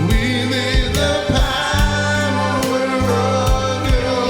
We need the power of your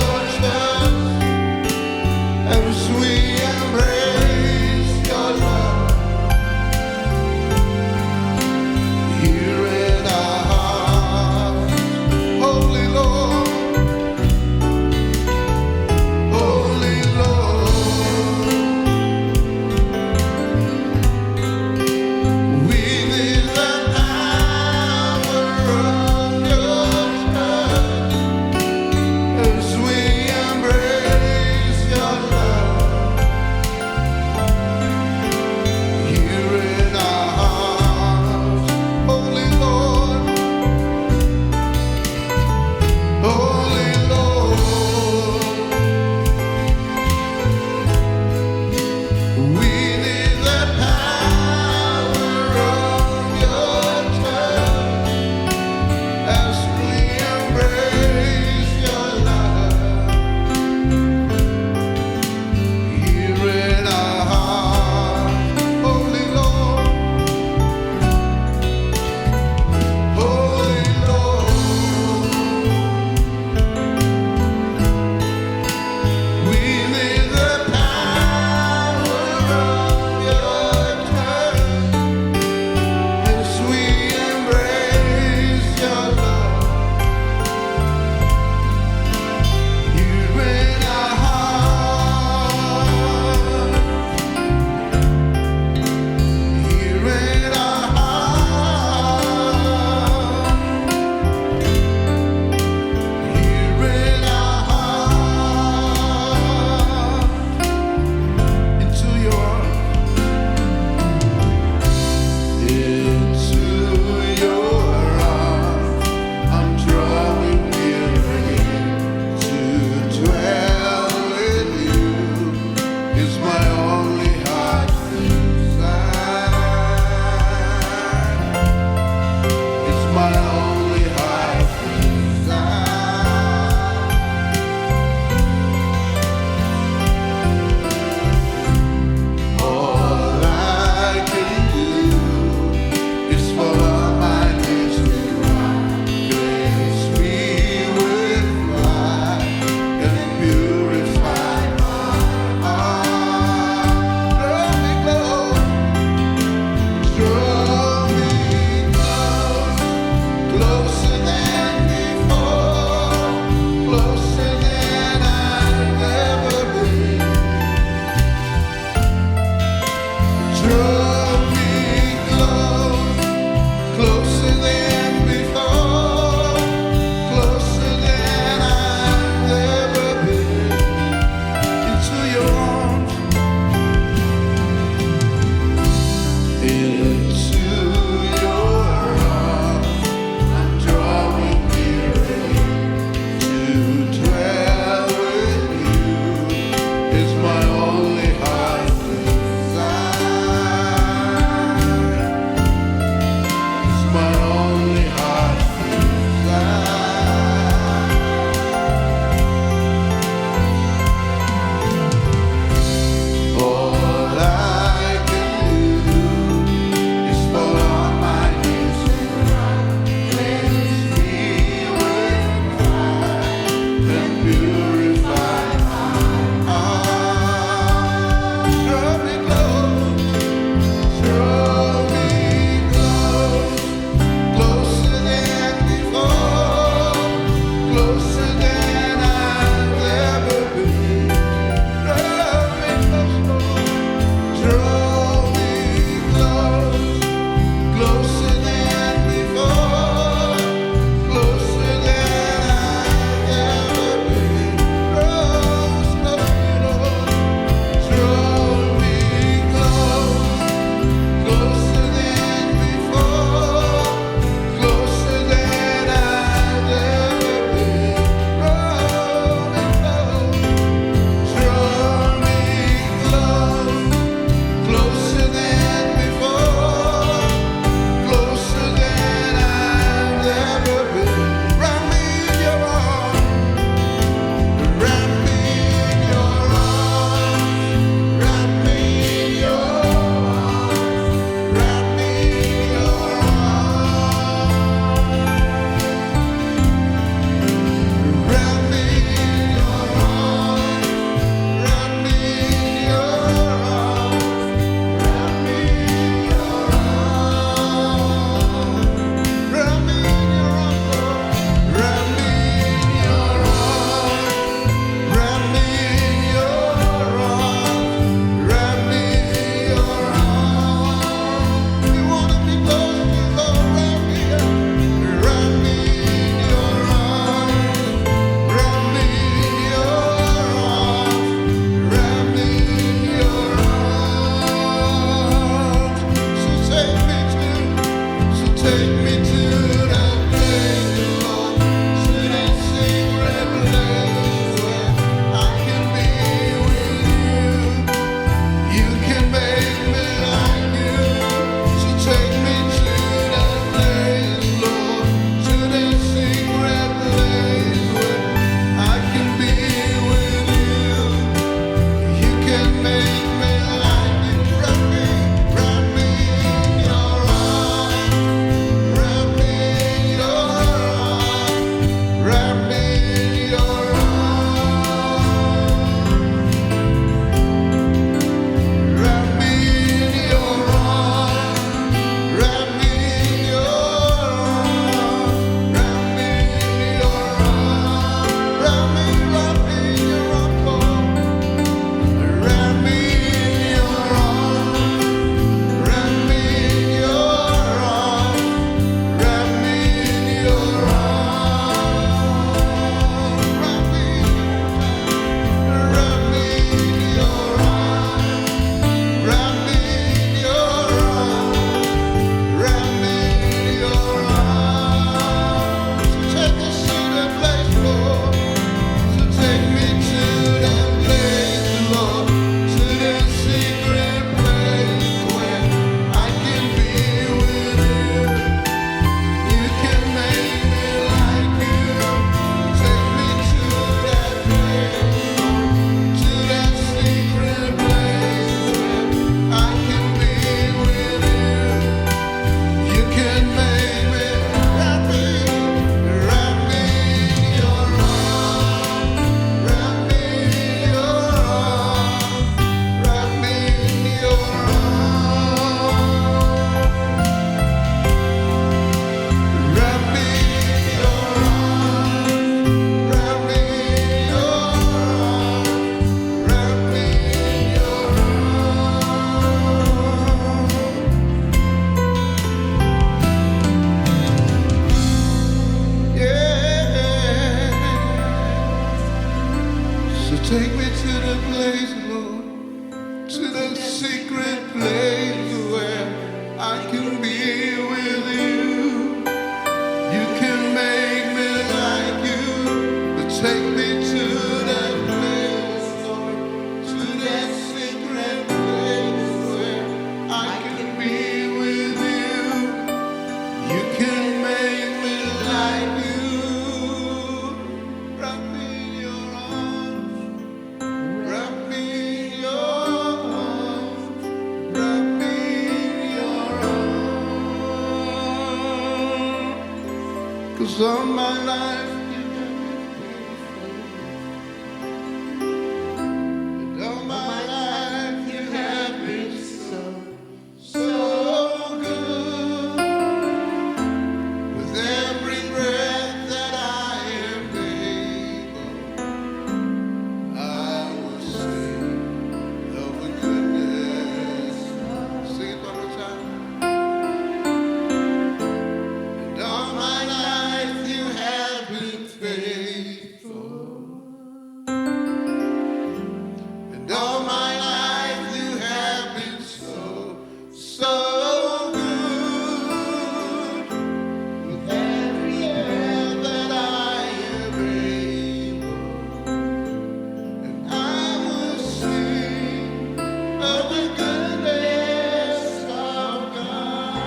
Take me to the place, Lord, to the secret place where I can be with you. You can make me like you, but take me to that place, Lord, to that secret place where I can be with you. You can make me like you. Wrap me in your arms, wrap me in your arms, wrap me in your arms. 'Cause all my life you have been faithful, and all my life you have been so, so good. With every breath that I am able, I will sing of the goodness. Sing it one more time. And all my life you have been faithful. And all my life you have been so, so good. With every breath that I am able, and I will sing of the goodness of God.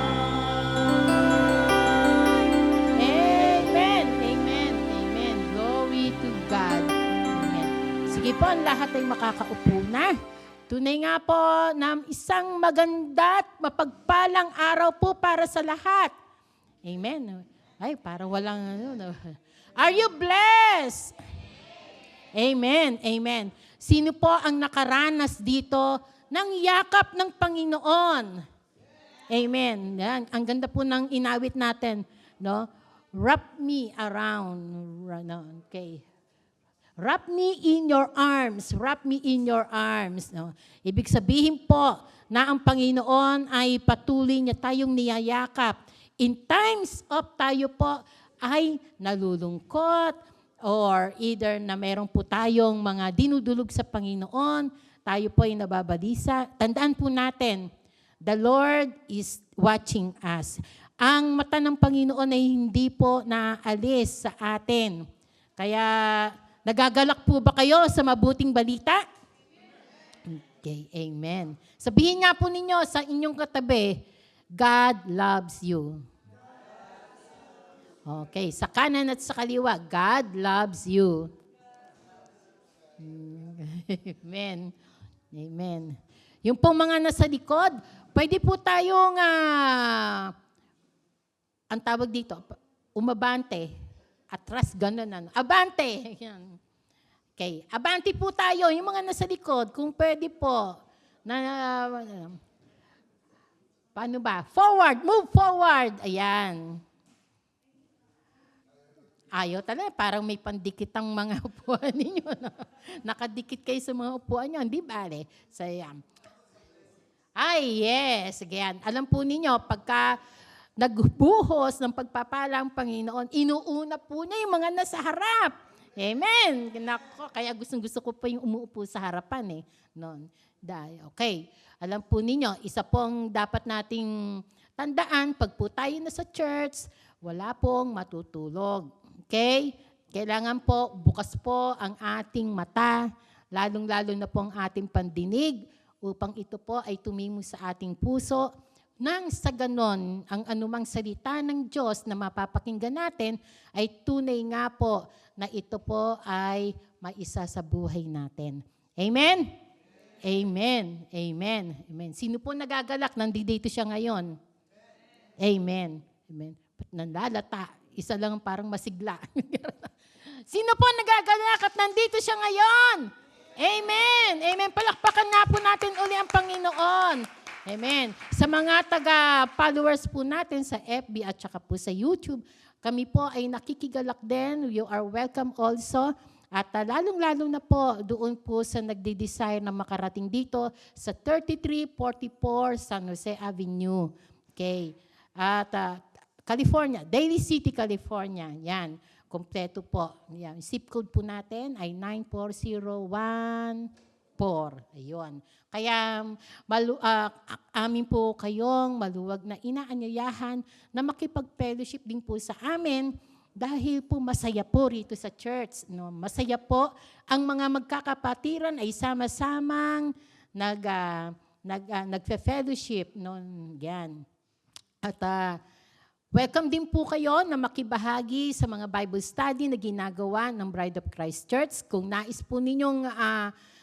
Amen. Amen. Amen. Glory to God. Amen. Sige po, ang lahat ay makakaupo na. Tunay nga po na isang maganda at mapagpalang araw po para sa lahat. Amen. Ay, parang walang ano. Are you blessed? Amen. Amen. Sino po ang nakaranas dito ng yakap ng Panginoon? Amen. Yan. Ang ganda po ng inawit natin, no? Wrap me around. Okay. Wrap me in your arms. Wrap me in your arms. No? Ibig sabihin po na ang Panginoon ay patuloy niya tayong niyayakap. In times of tayo po ay nalulungkot or either na meron po tayong mga dinudulog sa Panginoon, tayo po ay nababalisa. Tandaan po natin, the Lord is watching us. Ang mata ng Panginoon ay hindi po naalis sa atin. Kaya nagagalak po ba kayo sa mabuting balita? Okay, amen. Sabihin nga po ninyo sa inyong katabi, God loves you. Okay, sa kanan at sa kaliwa, God loves you. Amen. Amen. Yung pong mga nasa likod, pwede po tayong, ang tawag dito, umabante. Atras, ganun. Abante. Yan. Okay. Abante po tayo. Yung mga nasa likod, kung pwede po. Paano ba? Forward. Move forward. Ayan. Ayaw talaga. Parang may pandikit ang mga upuan ninyo. No? Nakadikit kayo sa mga upuan nyo. Hindi bale. So, yan. Ay, yes. Again. Alam po ninyo, pagka nagbuhos ng pagpapalang Panginoon, inuuna po niya yung mga nasa harap. Amen. Nako, kaya gustong-gusto ko pa yung umuupo sa harapan eh. Noon. Okay. Alam po ninyo, isa pong dapat nating tandaan, pag po tayo na sa church, wala pong matutulog. Okay? Kailangan po, bukas po ang ating mata, lalong-lalo na po ang ating pandinig, upang ito po ay tumimo sa ating puso. Nang sa ganon, ang anumang salita ng Diyos na mapapakinggan natin ay tunay nga po na ito po ay maisa sa buhay natin. Amen? Amen. Amen. Amen. Sino po nagagalak? Nandito siya ngayon. Amen. Amen. Ba't nanlalata? Isa lang parang masigla. Sino po nagagalak at nandito siya ngayon? Amen. Amen. Palakpakan nga po natin uli ang Panginoon. Amen. Sa mga taga-followers po natin sa FB at saka po sa YouTube, kami po ay nakikigalak din. You are welcome also. At lalong-lalo na po doon po sa nagde-desire na makarating dito sa 3344 San Jose Avenue. Okay. At California, Daly City, California. Yan, kompleto po. Yan. Zip code po natin ay 94014. Ayun. Kaya amin po kayong maluwag na inaanyayahan na makipag-fellowship din po sa amin dahil po masaya po rito sa church. No? Masaya po ang mga magkakapatiran ay sama-samang nagfe-fellowship. No? Yan. At welcome din po kayo na makibahagi sa mga Bible study na ginagawa ng Bride of Christ Church. Kung nais po ninyong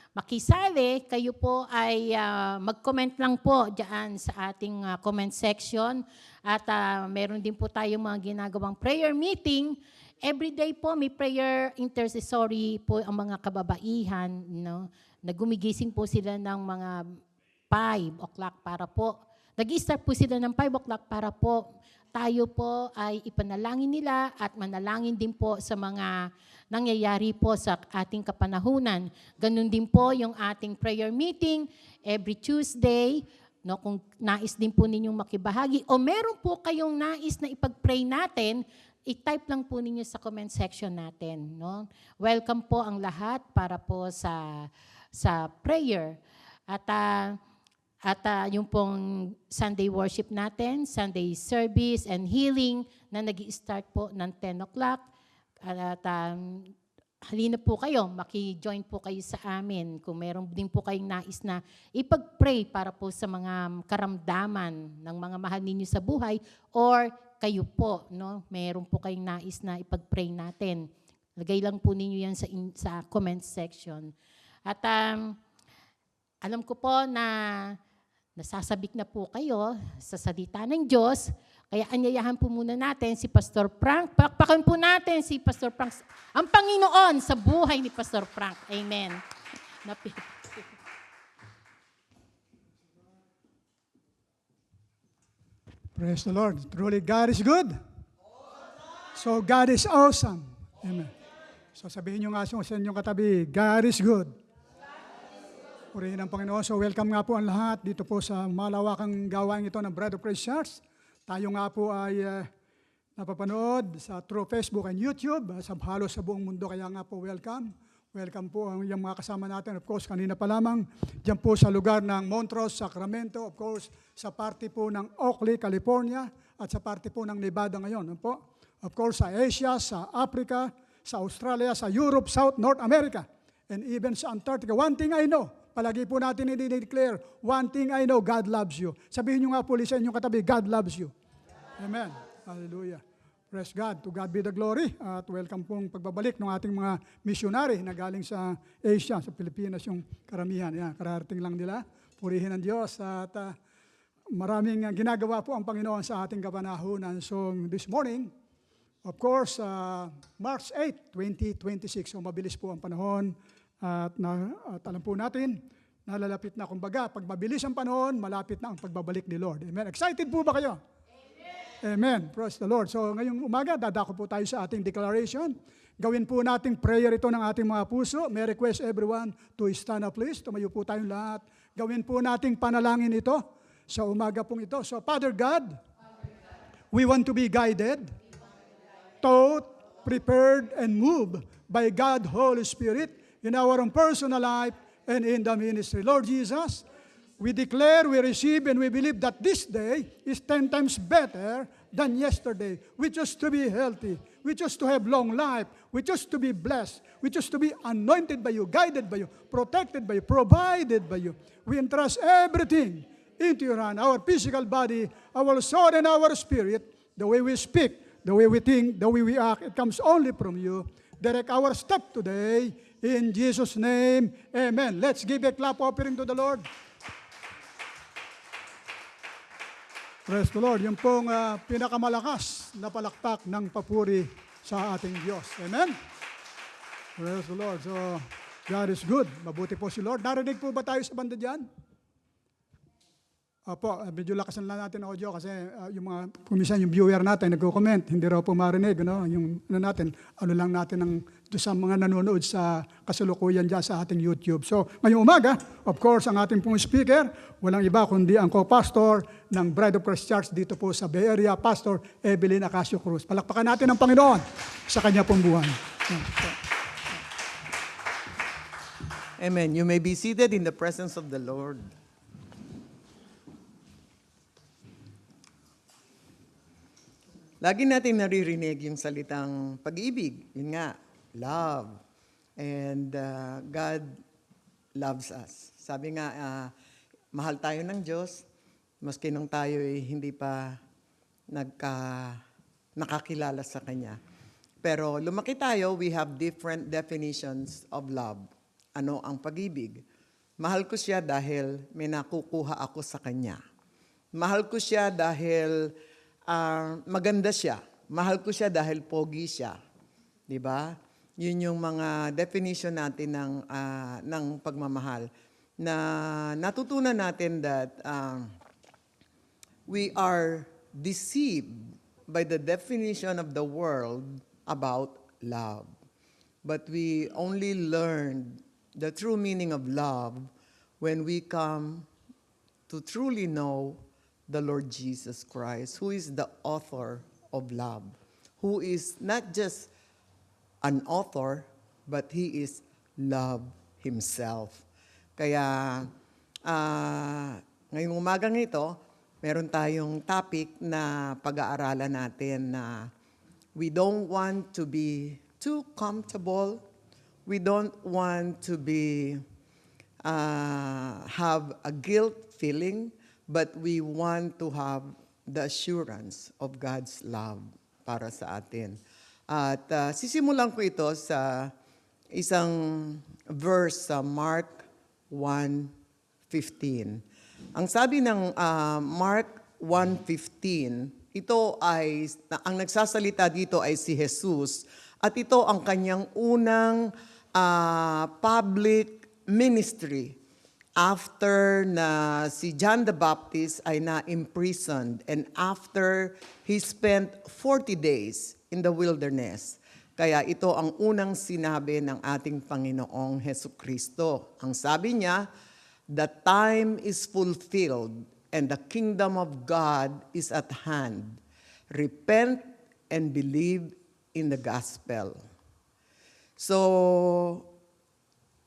makisali, kayo po ay mag-comment lang po dyan sa ating comment section. At meron din po tayong mga ginagawang prayer meeting. Every day po may prayer intercessory po ang mga kababaihan. No? Nagumigising po sila ng mga 5 o'clock para po. Nag-start po sila ng 5 o'clock para po tayo po ay ipanalangin nila at manalangin din po sa mga nangyayari po sa ating kapanahunan. Ganun din po yung ating prayer meeting every Tuesday. No, kung nais din po ninyong makibahagi o meron po kayong nais na ipag-pray natin, i-type lang po ninyo sa comment section natin. No? Welcome po ang lahat para po sa prayer. At yung pong Sunday worship natin, Sunday service and healing na nag-i-start po ng 10 o'clock. At halina po kayo, maki-join po kayo sa amin. Kung meron din po kayong nais na ipag-pray para po sa mga karamdaman ng mga mahal ninyo sa buhay or kayo po, no? Meron po kayong nais na ipag-pray natin. Lagay lang po ninyo yan sa comment section. At alam ko po na nasasabik na po kayo sa salita ng Diyos. Kaya anyayahan po muna natin si Pastor Frank. Pakpakan po natin si Pastor Frank. Ang Panginoon sa buhay ni Pastor Frank. Amen. Praise the Lord. Truly, God is good. So, God is awesome. Amen. So, sabihin nyo nga sa inyong katabi, God is good. Purihin ang Panginoon. So, welcome nga po ang lahat dito po sa malawakang gawain ito ng Bride of Christ Church. Tayo nga po ay napapanood through Facebook and YouTube, halos sa buong mundo, kaya nga po welcome. Welcome po ang yung mga kasama natin. Of course, kanina pa lamang, dyan po sa lugar ng Montrose, Sacramento, of course, sa parte po ng Oakley, California, at sa parte po ng Nevada ngayon. Of course, sa Asia, sa Africa, sa Australia, sa Europe, South, North America, and even sa Antarctica. One thing I know, palagi po natin i-declare, one thing I know, God loves you. Sabihin nyo nga po sa inyong katabi, God loves you. Amen. Hallelujah. Praise God. To God be the glory. At welcome pong pagbabalik ng ating mga missionary na galing sa Asia, sa Pilipinas yung karamihan. Yan, kararating lang nila. Purihin ang Diyos. At maraming ginagawa po ang Panginoon sa ating kapanahunan. So this morning, of course, March 8, 2026. So mabilis po ang panahon. At alam po natin, nalalapit na, kumbaga, pag mabilis ang panahon, malapit na ang pagbabalik ni Lord. Amen. Excited po ba kayo? Amen. Praise the Lord. So ngayong umaga, dadako po tayo sa ating declaration. Gawin po nating prayer ito ng ating mga puso. May request everyone to stand up please. Tumayo po tayong lahat. Gawin po nating panalangin ito sa umaga pong ito. So Father God, we want to be guided, taught, prepared, and moved by God, Holy Spirit, in our own personal life and in the ministry. Lord Jesus, we declare, we receive, and we believe that this day is 10 times better than yesterday. We choose to be healthy. We choose to have long life. We choose to be blessed. We choose to be anointed by you, guided by you, protected by you, provided by you. We entrust everything into your hand, our physical body, our soul, and our spirit. The way we speak, the way we think, the way we act, it comes only from you. Direct our step today. In Jesus' name, amen. Let's give a clap offering to the Lord. Praise the Lord. Yung pong pinakamalakas na palakpak ng papuri sa ating Diyos. Amen? Praise the Lord. So, God is good. Mabuti po si Lord. Narinig po ba tayo sa banda dyan? Opo, medyo lakasan lang natin ang audio kasi yung mga, kumisan yung viewer natin, nagko-comment, hindi raw po marinig, yung natin, lang natin ang doon sa mga nanonood sa kasalukuyan dyan sa ating YouTube. So, ngayong umaga, of course, ang ating pong speaker, walang iba kundi ang co-pastor ng Bride of Christ Church dito po sa Bay Area, Pastor Evelyn Acacio Cruz. Palakpakan natin ang Panginoon sa kanya pong buhay. Amen. You may be seated in the presence of the Lord. Lagi natin naririnig yung salitang pag-ibig. Yun nga, love. And God loves us. Sabi nga, mahal tayo ng Diyos, maski nung tayo hindi pa nakakilala sa Kanya. Pero lumaki tayo, we have different definitions of love. Ano ang pag-ibig? Mahal ko siya dahil may nakukuha ako sa Kanya. Mahal ko siya dahil maganda siya. Mahal ko siya dahil pogi siya. 'Di ba? Yun yung mga definition natin ng pagmamahal na natutunan natin that we are deceived by the definition of the world about love. But we only learn the true meaning of love when we come to truly know the Lord Jesus Christ, who is the author of love, who is not just an author, but He is love Himself. Kaya ngayong umagang ito, meron tayong topic na pag-aaralan natin na we don't want to be too comfortable. We don't want to be have a guilt feeling, but we want to have the assurance of God's love para sa atin. At sisimulan ko ito sa isang verse sa Mark 1:15. Ang sabi ng Mark 1:15, ito ay, ang nagsasalita dito ay si Jesus, at ito ang kanyang unang public ministry after na si John the Baptist ay na-imprisoned and after he spent 40 days in the wilderness. Kaya ito ang unang sinabi ng ating Panginoong Hesukristo. Ang sabi niya, the time is fulfilled and the kingdom of God is at hand. Repent and believe in the gospel. So,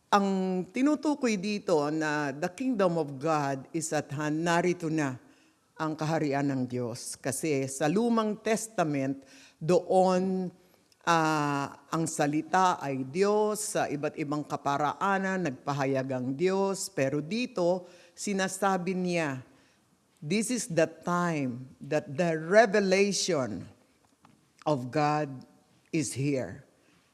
ang tinutukoy dito na the kingdom of God is at hand, narito na ang kaharian ng Diyos. Kasi sa Lumang Testament, doon ang salita ay Diyos, sa iba't ibang kaparaanan, nagpahayag ang Diyos. Pero dito, sinasabi niya, this is the time that the revelation of God is here.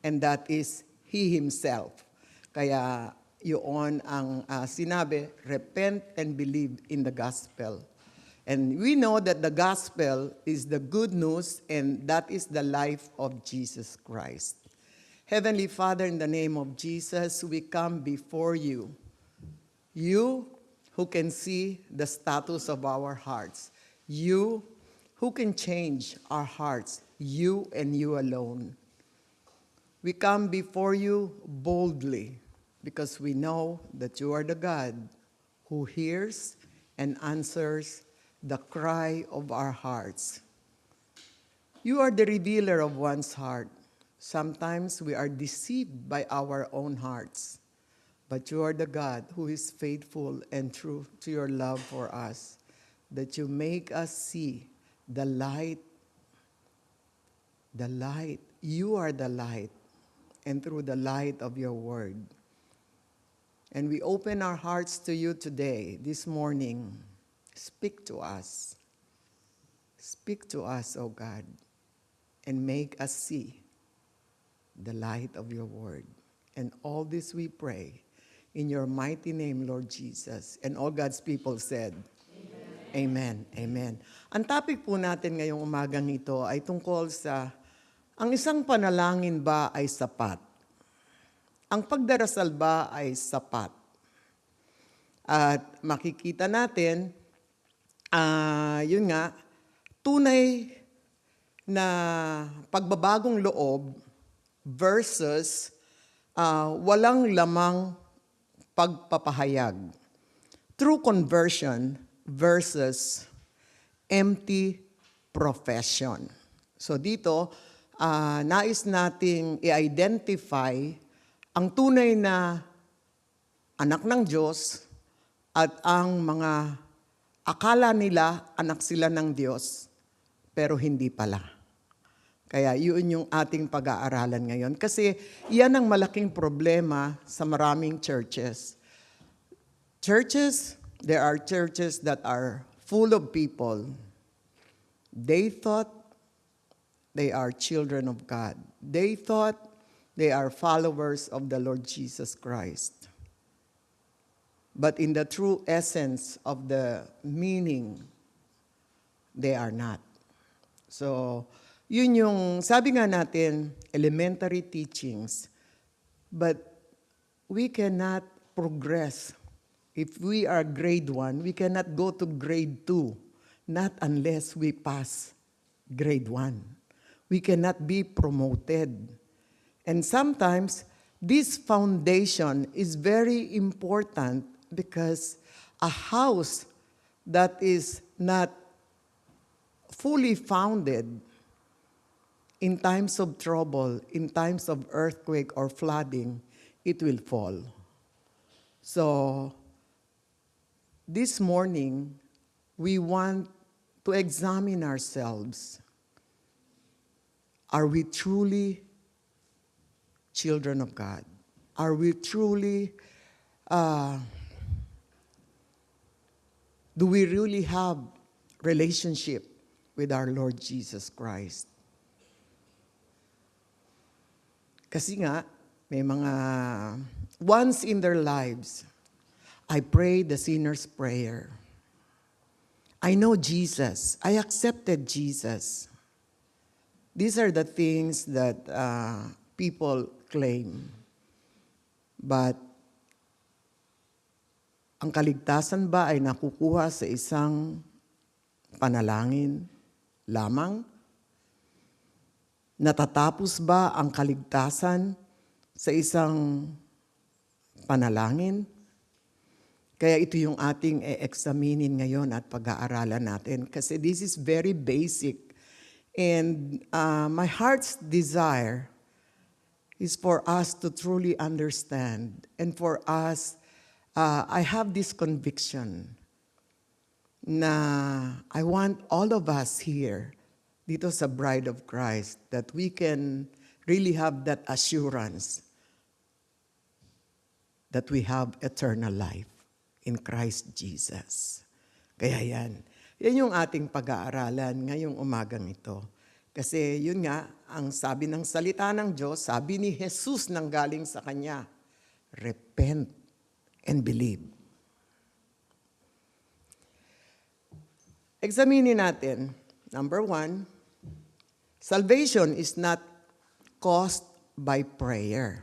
And that is He Himself. Kaya yun ang sinabi, repent and believe in the gospel. And we know that the gospel is the good news and that is the life of Jesus Christ. Heavenly Father, in the name of Jesus, we come before you. You who can see the status of our hearts. You who can change our hearts. You and you alone. We come before you boldly, because we know that you are the God who hears and answers the cry of our hearts. You are the revealer of one's heart. Sometimes we are deceived by our own hearts, but you are the God who is faithful and true to your love for us, that you make us see the light. The light. You are the light, and through the light of your word. And we open our hearts to you today, this morning. Speak to us. Speak to us, O God, and make us see the light of your word. And all this we pray in your mighty name, Lord Jesus. And all God's people said, Amen. Amen. Ang topic po natin ngayong umagang ito ay tungkol sa, ang isang panalangin ba ay sapat? Ang pagdarasal ba ay sapat? At makikita natin yun nga, tunay na pagbabagong loob versus walang lamang pagpapahayag. True conversion versus empty profession. So dito, nais nating i-identify ang tunay na anak ng Diyos at ang mga akala nila anak sila ng Diyos, pero hindi pala. Kaya yun yung ating pag-aaralan ngayon. Kasi yan ang malaking problema sa maraming churches. There are churches that are full of people. They thought they are children of God. They thought they are followers of the Lord Jesus Christ. But in the true essence of the meaning, they are not. So, yun yung, sabi nga natin, elementary teachings. But we cannot progress. If we are grade 1, we cannot go to grade 2, not unless we pass grade 1. We cannot be promoted. And sometimes, this foundation is very important because a house that is not fully founded in times of trouble, in times of earthquake or flooding, it will fall. So, this morning, we want to examine ourselves. Are we truly children of God? Are we truly, do we really have relationship with our Lord Jesus Christ? Kasi nga, may mga, once in their lives, I prayed the sinner's prayer. I know Jesus. I accepted Jesus. These are the things that people claim. But ang kaligtasan ba ay nakukuha sa isang panalangin lamang? Natatapos ba ang kaligtasan sa isang panalangin? Kaya ito yung ating e-examinin ngayon at pag-aaralan natin kasi this is very basic. And my heart's desire is for us to truly understand and for us, I have this conviction na I want all of us here dito sa Bride of Christ that we can really have that assurance that we have eternal life in Christ Jesus. Kaya yan yung ating pag-aaralan ngayong umagang ito. Kasi yun nga, ang sabi ng salita ng Diyos, sabi ni Jesus nang galing sa Kanya, repent and believe. Examinin natin, number 1, salvation is not caused by prayer,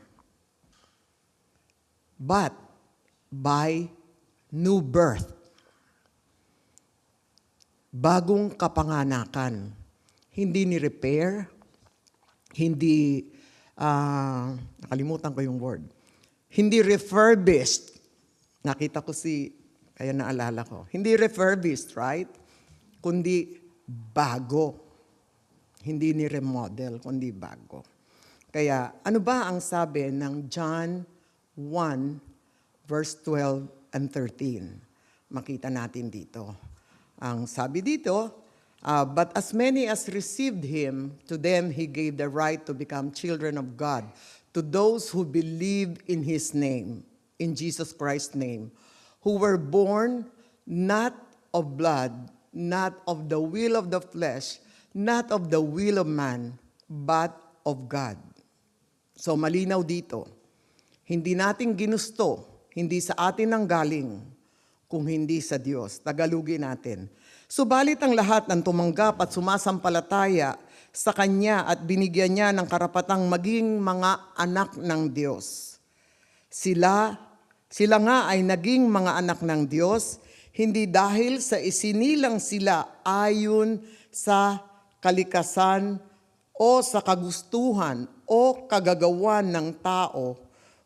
but by new birth. Bagong kapanganakan. Hindi ni-repair, hindi, nakalimutan ko yung word, hindi refurbished. Nakita ko kaya naalala ko. Hindi refurbished, right? Kundi bago. Hindi ni-remodel, kundi bago. Kaya ano ba ang sabi ng John 1, verse 12 and 13? Makita natin dito. Ang sabi dito, but as many as received Him, to them He gave the right to become children of God, to those who believe in His name, in Jesus Christ's name, who were born not of blood, not of the will of the flesh, not of the will of man, but of God. So malinaw dito, hindi natin ginusto, hindi sa atin ang galing, kung hindi sa Diyos. Tagalugin natin. Subalit ang lahat ng tumanggap at sumasampalataya sa Kanya at binigyan niya ng karapatang maging mga anak ng Diyos. Sila nga ay naging mga anak ng Diyos, Hindi dahil sa isinilang sila ayon sa kalikasan o sa kagustuhan o kagagawan ng tao,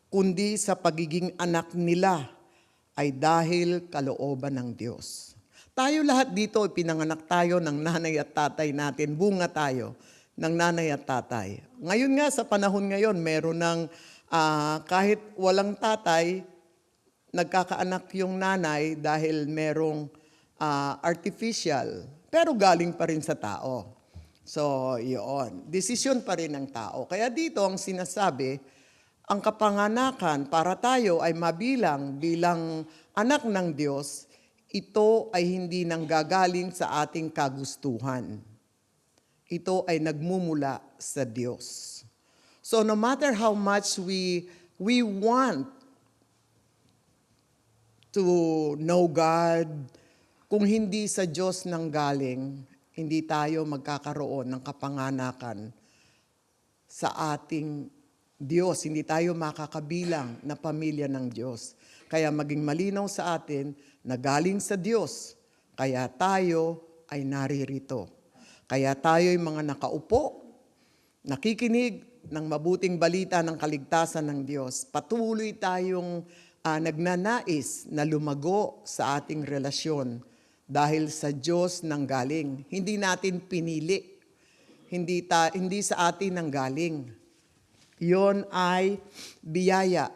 kundi sa pagiging anak nila ay dahil kalooban ng Diyos. Tayo lahat dito, pinanganak tayo ng nanay at tatay natin, bunga tayo ng nanay at tatay. Ngayon nga, sa panahon ngayon, meron ng kahit walang tatay, nagkakaanak yung nanay dahil merong artificial, pero galing pa rin sa tao. So, yun. Desisyon pa rin ng tao. Kaya dito ang sinasabi, ang kapanganakan para tayo ay mabilang bilang anak ng Diyos, ito ay hindi nanggagaling sa ating kagustuhan. Ito ay nagmumula sa Diyos. So no matter how much we want to know God, kung hindi sa Diyos nanggaling, hindi tayo magkakaroon ng kapanganakan sa ating Diyos. Hindi tayo makakabilang na pamilya ng Diyos. Kaya maging malinaw sa atin na galing sa Diyos. Kaya tayo ay naririto. Kaya tayo ay mga nakaupo, nakikinig ng mabuting balita ng kaligtasan ng Diyos. Patuloy tayong nagnanais na lumago sa ating relasyon dahil sa Diyos nanggaling. Hindi natin pinili. Hindi sa atin nanggaling. Iyon ay biyaya,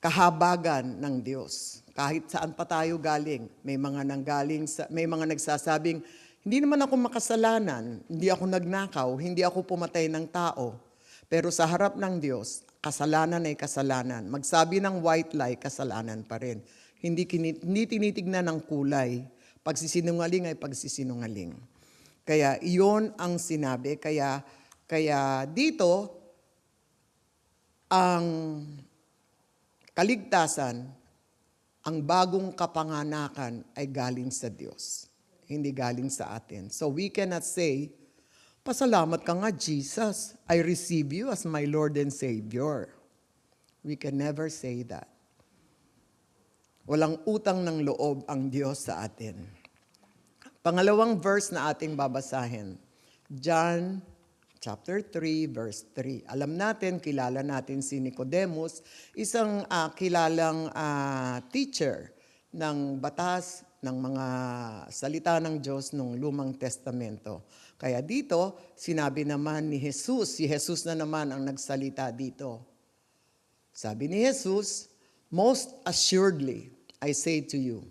kahabagan ng Diyos. Kahit saan pa tayo galing, may mga nagsasabing, hindi naman ako makasalanan, hindi ako nagnakaw, hindi ako pumatay ng tao. Pero sa harap ng Diyos, kasalanan ay kasalanan. Magsabi ng white lie, kasalanan pa rin. Hindi tinitignan ng kulay. Pagsisinungaling ay pagsisinungaling. Kaya iyon ang sinabi. Kaya dito, ang kaligtasan, ang bagong kapanganakan ay galing sa Diyos. Hindi galing sa atin. So we cannot say, pasalamat ka nga, Jesus. I receive you as my Lord and Savior. We can never say that. Walang utang ng loob ang Diyos sa atin. Pangalawang verse na ating babasahin. John chapter 3, verse 3. Alam natin, kilala natin si Nicodemus, isang kilalang teacher ng batas, ng mga salita ng Diyos nung Lumang Testamento. Kaya dito, sinabi naman ni Jesus, si Jesus na naman ang nagsalita dito. Sabi ni Jesus, most assuredly, I say to you,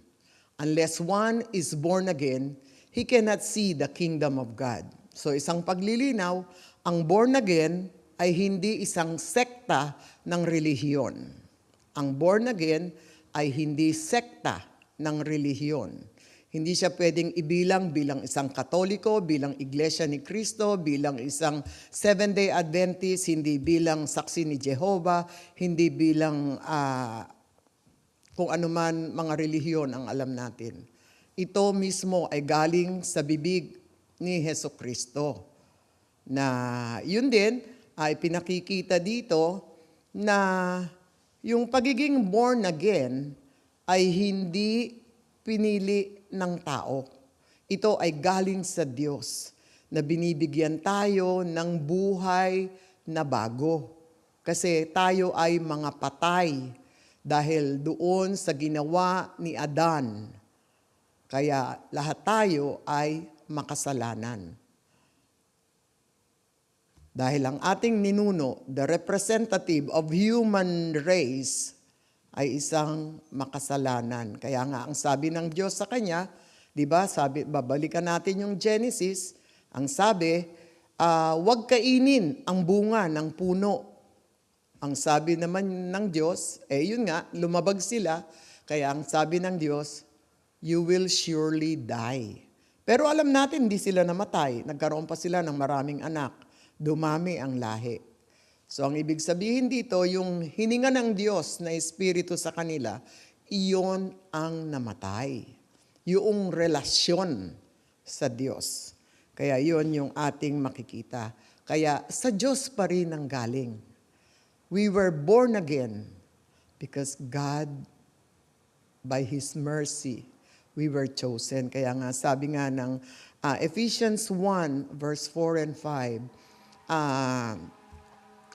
unless one is born again, he cannot see the kingdom of God. So isang paglilinaw, ang born again ay hindi isang sekta ng relihiyon. Ang born again ay hindi sekta ng relihiyon. Hindi siya pwedeng ibilang bilang isang Katoliko, bilang Iglesia ni Cristo, bilang isang Seventh-day Adventist, hindi bilang saksi ni Jehovah, hindi bilang kung anuman mga relihiyon ang alam natin. Ito mismo ay galing sa bibig ni Jesucristo. Na yun din ay pinakikita dito na yung pagiging born again ay hindi pinili ng tao. Ito ay galing sa Diyos na binibigyan tayo ng buhay na bago. Kasi tayo ay mga patay dahil doon sa ginawa ni Adan. Kaya lahat tayo ay makasalanan. Dahil ang ating ninuno, the representative of human race, ay isang makasalanan. Kaya nga ang sabi ng Diyos sa kanya, di ba, babalikan natin yung Genesis, ang sabi, huwag kainin ang bunga ng puno. Ang sabi naman ng Diyos, yun nga, lumabag sila, kaya ang sabi ng Diyos, you will surely die. Pero alam natin, hindi sila namatay. Nagkaroon pa sila ng maraming anak. Dumami ang lahi. So ang ibig sabihin dito, yung hininga ng Diyos na espiritu sa kanila, iyon ang namatay. Yung relasyon sa Diyos. Kaya iyon yung ating makikita. Kaya sa Diyos pa rin ang galing. We were born again because God, by His mercy, We were chosen. Kaya nga, sabi nga ng Ephesians 1, verse 4 and 5,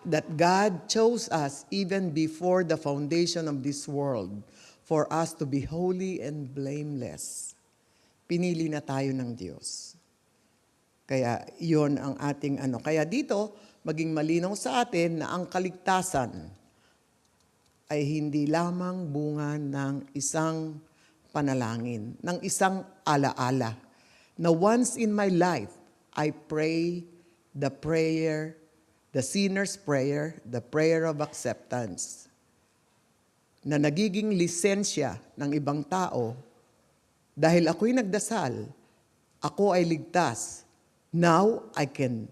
that God chose us even before the foundation of this world for us to be holy and blameless. Pinili na tayo ng Diyos. Kaya yon ang ating ano. Kaya dito, maging malinaw sa atin na ang kaligtasan ay hindi lamang bunga ng isang panalangin, ng isang alaala. Na once in my life, I pray the prayer, the sinner's prayer, the prayer of acceptance, na nagiging lisensya ng ibang tao dahil ako'y nagdasal, ako ay ligtas. Now, I can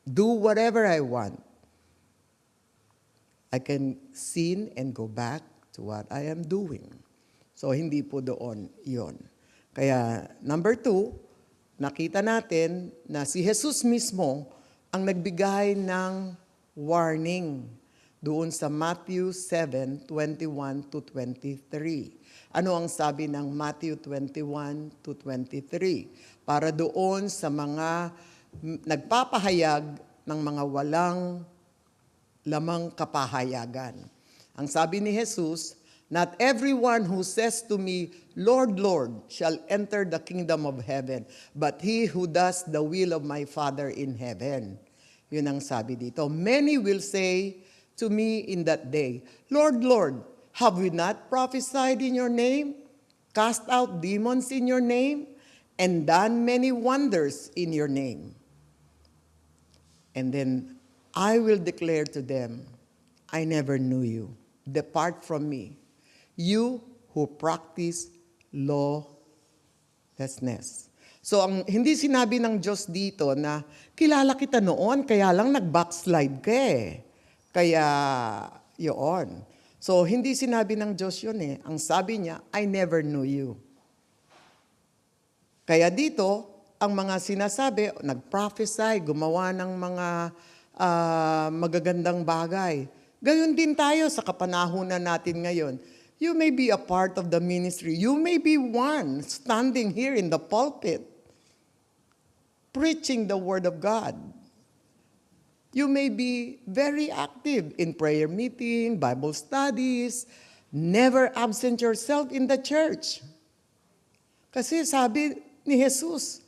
do whatever I want. I can sin and go back to what I am doing. So, hindi po doon yon. Kaya, number 2, nakita natin na si Jesus mismo ang nagbigay ng warning doon sa Matthew 7:21 to 23. Ano ang sabi ng Matthew 21 to 23? Para doon sa mga nagpapahayag ng mga walang lamang kapahayagan. Ang sabi ni Jesus, not everyone who says to me, Lord, Lord, shall enter the kingdom of heaven, but he who does the will of my Father in heaven. Yun ang sabi dito. Many will say to me in that day, Lord, Lord, have we not prophesied in your name, cast out demons in your name, and done many wonders in your name? And then I will declare to them, I never knew you. Depart from me, you who practice lawlessness. So ang hindi sinabi ng Diyos dito na kilala kita noon, kaya lang nag-backslide ka eh. Kaya yun. So hindi sinabi ng Diyos yun eh. Ang sabi niya, I never knew you. Kaya dito, ang mga sinasabi, nag-prophesy, gumawa ng mga magagandang bagay. Gayon din tayo sa kapanahunan natin ngayon. You may be a part of the ministry. You may be one standing here in the pulpit, preaching the Word of God. You may be very active in prayer meeting, Bible studies. Never absent yourself in the church. Kasi sabi ni Jesus,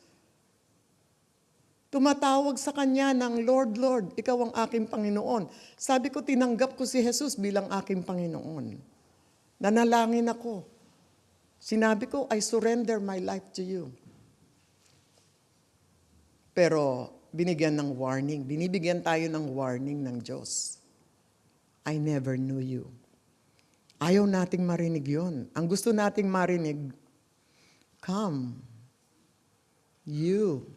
tumatawag sa kanya ng Lord, Lord, ikaw ang aking Panginoon. Sabi ko, tinanggap ko si Jesus bilang aking Panginoon. Nanalangin ako. Sinabi ko, I surrender my life to you. Pero binigyan ng warning. Binibigyan tayo ng warning ng Diyos. I never knew you. Ayaw nating marinig yon. Ang gusto nating marinig, come, you,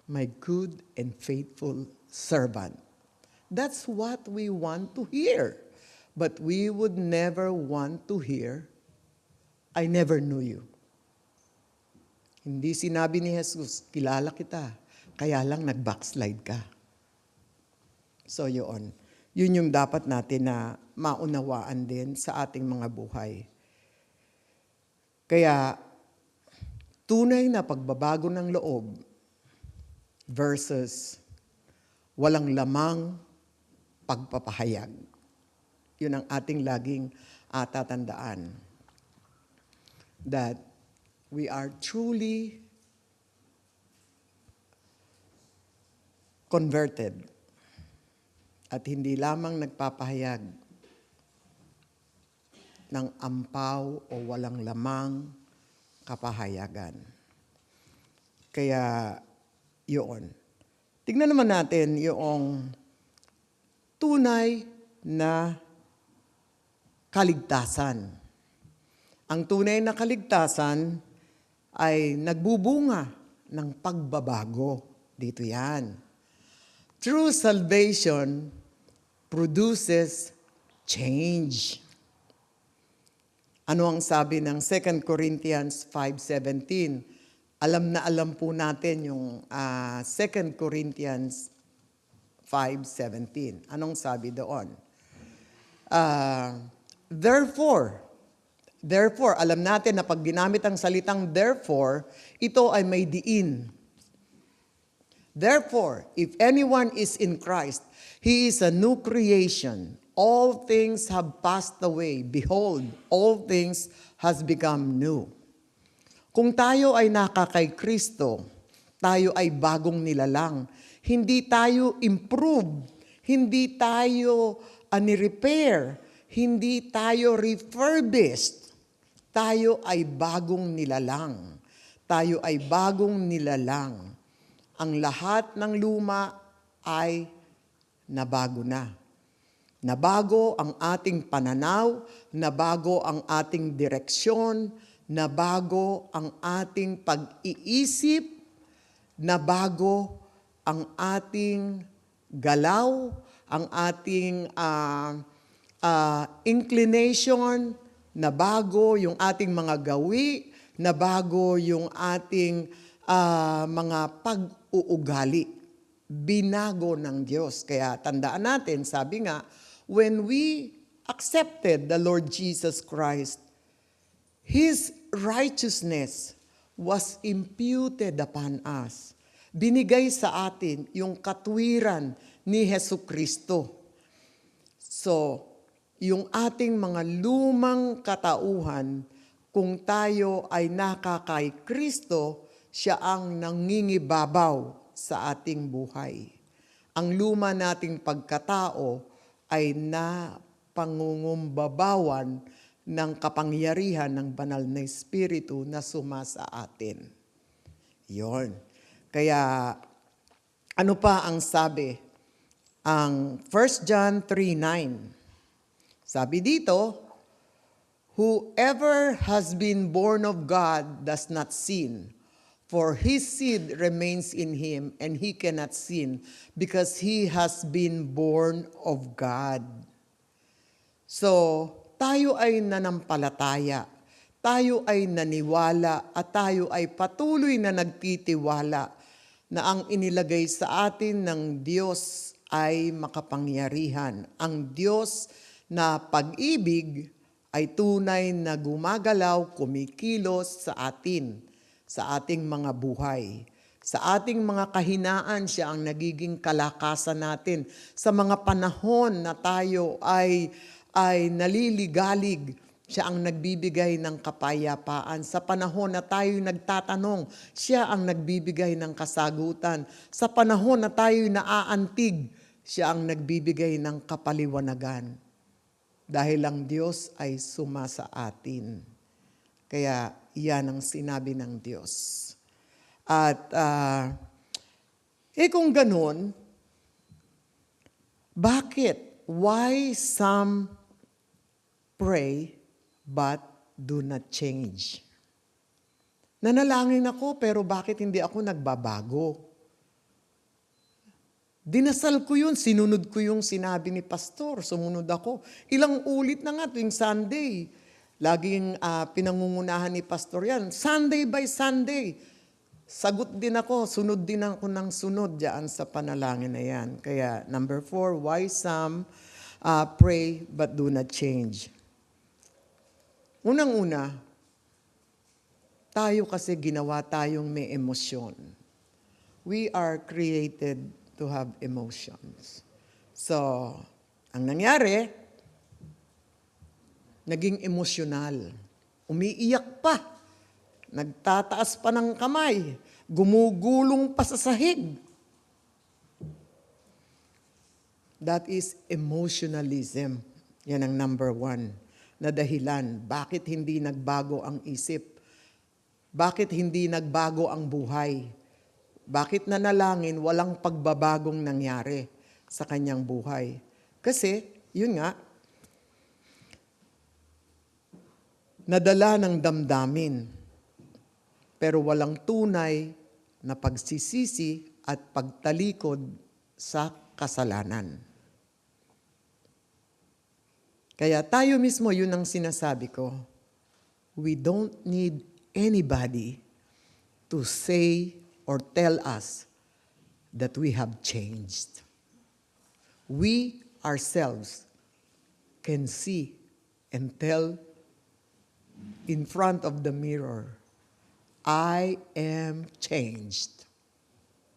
my good and faithful servant. That's what we want to hear. But we would never want to hear, I never knew you. Hindi sinabi ni Jesus, kilala kita, kaya lang nag-backslide ka. So yun. Yun yung dapat natin na maunawaan din sa ating mga buhay. Kaya, tunay na pagbabago ng loob versus walang lamang pagpapahayag. Yun ang ating laging tatandaan. That we are truly converted at hindi lamang nagpapahayag ng ampaw o walang lamang kapahayagan. Kaya, yun. Tignan naman natin yung tunay na kaligtasan. Ang tunay na kaligtasan ay nagbubunga ng pagbabago. Dito yan. True salvation produces change. Ano ang sabi ng 2 Corinthians 5:17? Alam na alam po natin yung 2 Corinthians 5:17. Anong sabi doon? Therefore, Therefore, alam natin na pag ginamit ang salitang therefore, ito ay may diin. Therefore, if anyone is in Christ, he is a new creation. All things have passed away. Behold, all things has become new. Kung tayo ay nakakay Kristo, tayo ay bagong nilalang. Hindi tayo improved. Hindi tayo ni-repair. Hindi tayo refurbished. Tayo ay bagong nilalang. Tayo ay bagong nilalang. Ang lahat ng luma ay nabago na. Nabago ang ating pananaw, nabago ang ating direksyon, nabago ang ating pag-iisip, nabago ang ating galaw, ang ating inclination, nabago yung ating mga gawi, nabago yung ating mga pag-uugali. Binago ng Diyos. Kaya tandaan natin, sabi nga, when we accepted the Lord Jesus Christ, His righteousness was imputed upon us. Binigay sa atin yung katwiran ni Hesu Kristo. So, yung ating mga lumang katauhan, kung tayo ay nakakay Kristo, siya ang nangingibabaw sa ating buhay. Ang luma nating pagkatao ay napangungumbabawan ng kapangyarihan ng banal na Espiritu na sumasa atin. Yon. Kaya, ano pa ang sabi? Ang 1 John 3:9. Sabi dito, whoever has been born of God does not sin, for his seed remains in him, and he cannot sin because he has been born of God. So, tayo ay nanampalataya, tayo ay naniwala, at tayo ay patuloy na nagtitiwala na ang inilagay sa atin ng Diyos ay makapangyarihan. Ang Diyos na pag-ibig ay tunay na gumagalaw, kumikilos sa atin, sa ating mga buhay. Sa ating mga kahinaan, siya ang nagiging kalakasan natin. Sa mga panahon na tayo ay naliligalig, siya ang nagbibigay ng kapayapaan. Sa panahon na tayo nagtatanong, siya ang nagbibigay ng kasagutan. Sa panahon na tayo naaantig, siya ang nagbibigay ng kapaliwanagan. Dahil ang Diyos ay sumasa atin. Kaya iyan ang sinabi ng Diyos. At kung ganun, bakit? Why some pray but do not change? Nanalangin ako pero bakit hindi ako nagbabago? Dinasal ko yun, sinunod ko yung sinabi ni Pastor, sumunod ako. Ilang ulit na nga tuwing Sunday. Laging pinangungunahan ni Pastor yan. Sunday by Sunday. Sagot din ako, sunod din ako ng sunod dyan sa panalangin na yan. Kaya number 4, why some pray but do not change? Unang-una, tayo kasi ginawa tayong may emosyon. We are created to have emotions. So, ang nangyari, naging emosyonal. Umiiyak pa. Nagtataas pa ng kamay. Gumugulong pa sa sahig. That is emotionalism. Yan ang number 1 na dahilan. Bakit hindi nagbago ang isip? Bakit hindi nagbago ang buhay? Bakit nanalangin walang pagbabagong nangyari sa kanyang buhay? Kasi, yun nga, nadala ng damdamin, pero walang tunay na pagsisisi at pagtalikod sa kasalanan. Kaya tayo mismo, yun ang sinasabi ko, we don't need anybody to say or tell us that we have changed. We ourselves can see and tell in front of the mirror, I am changed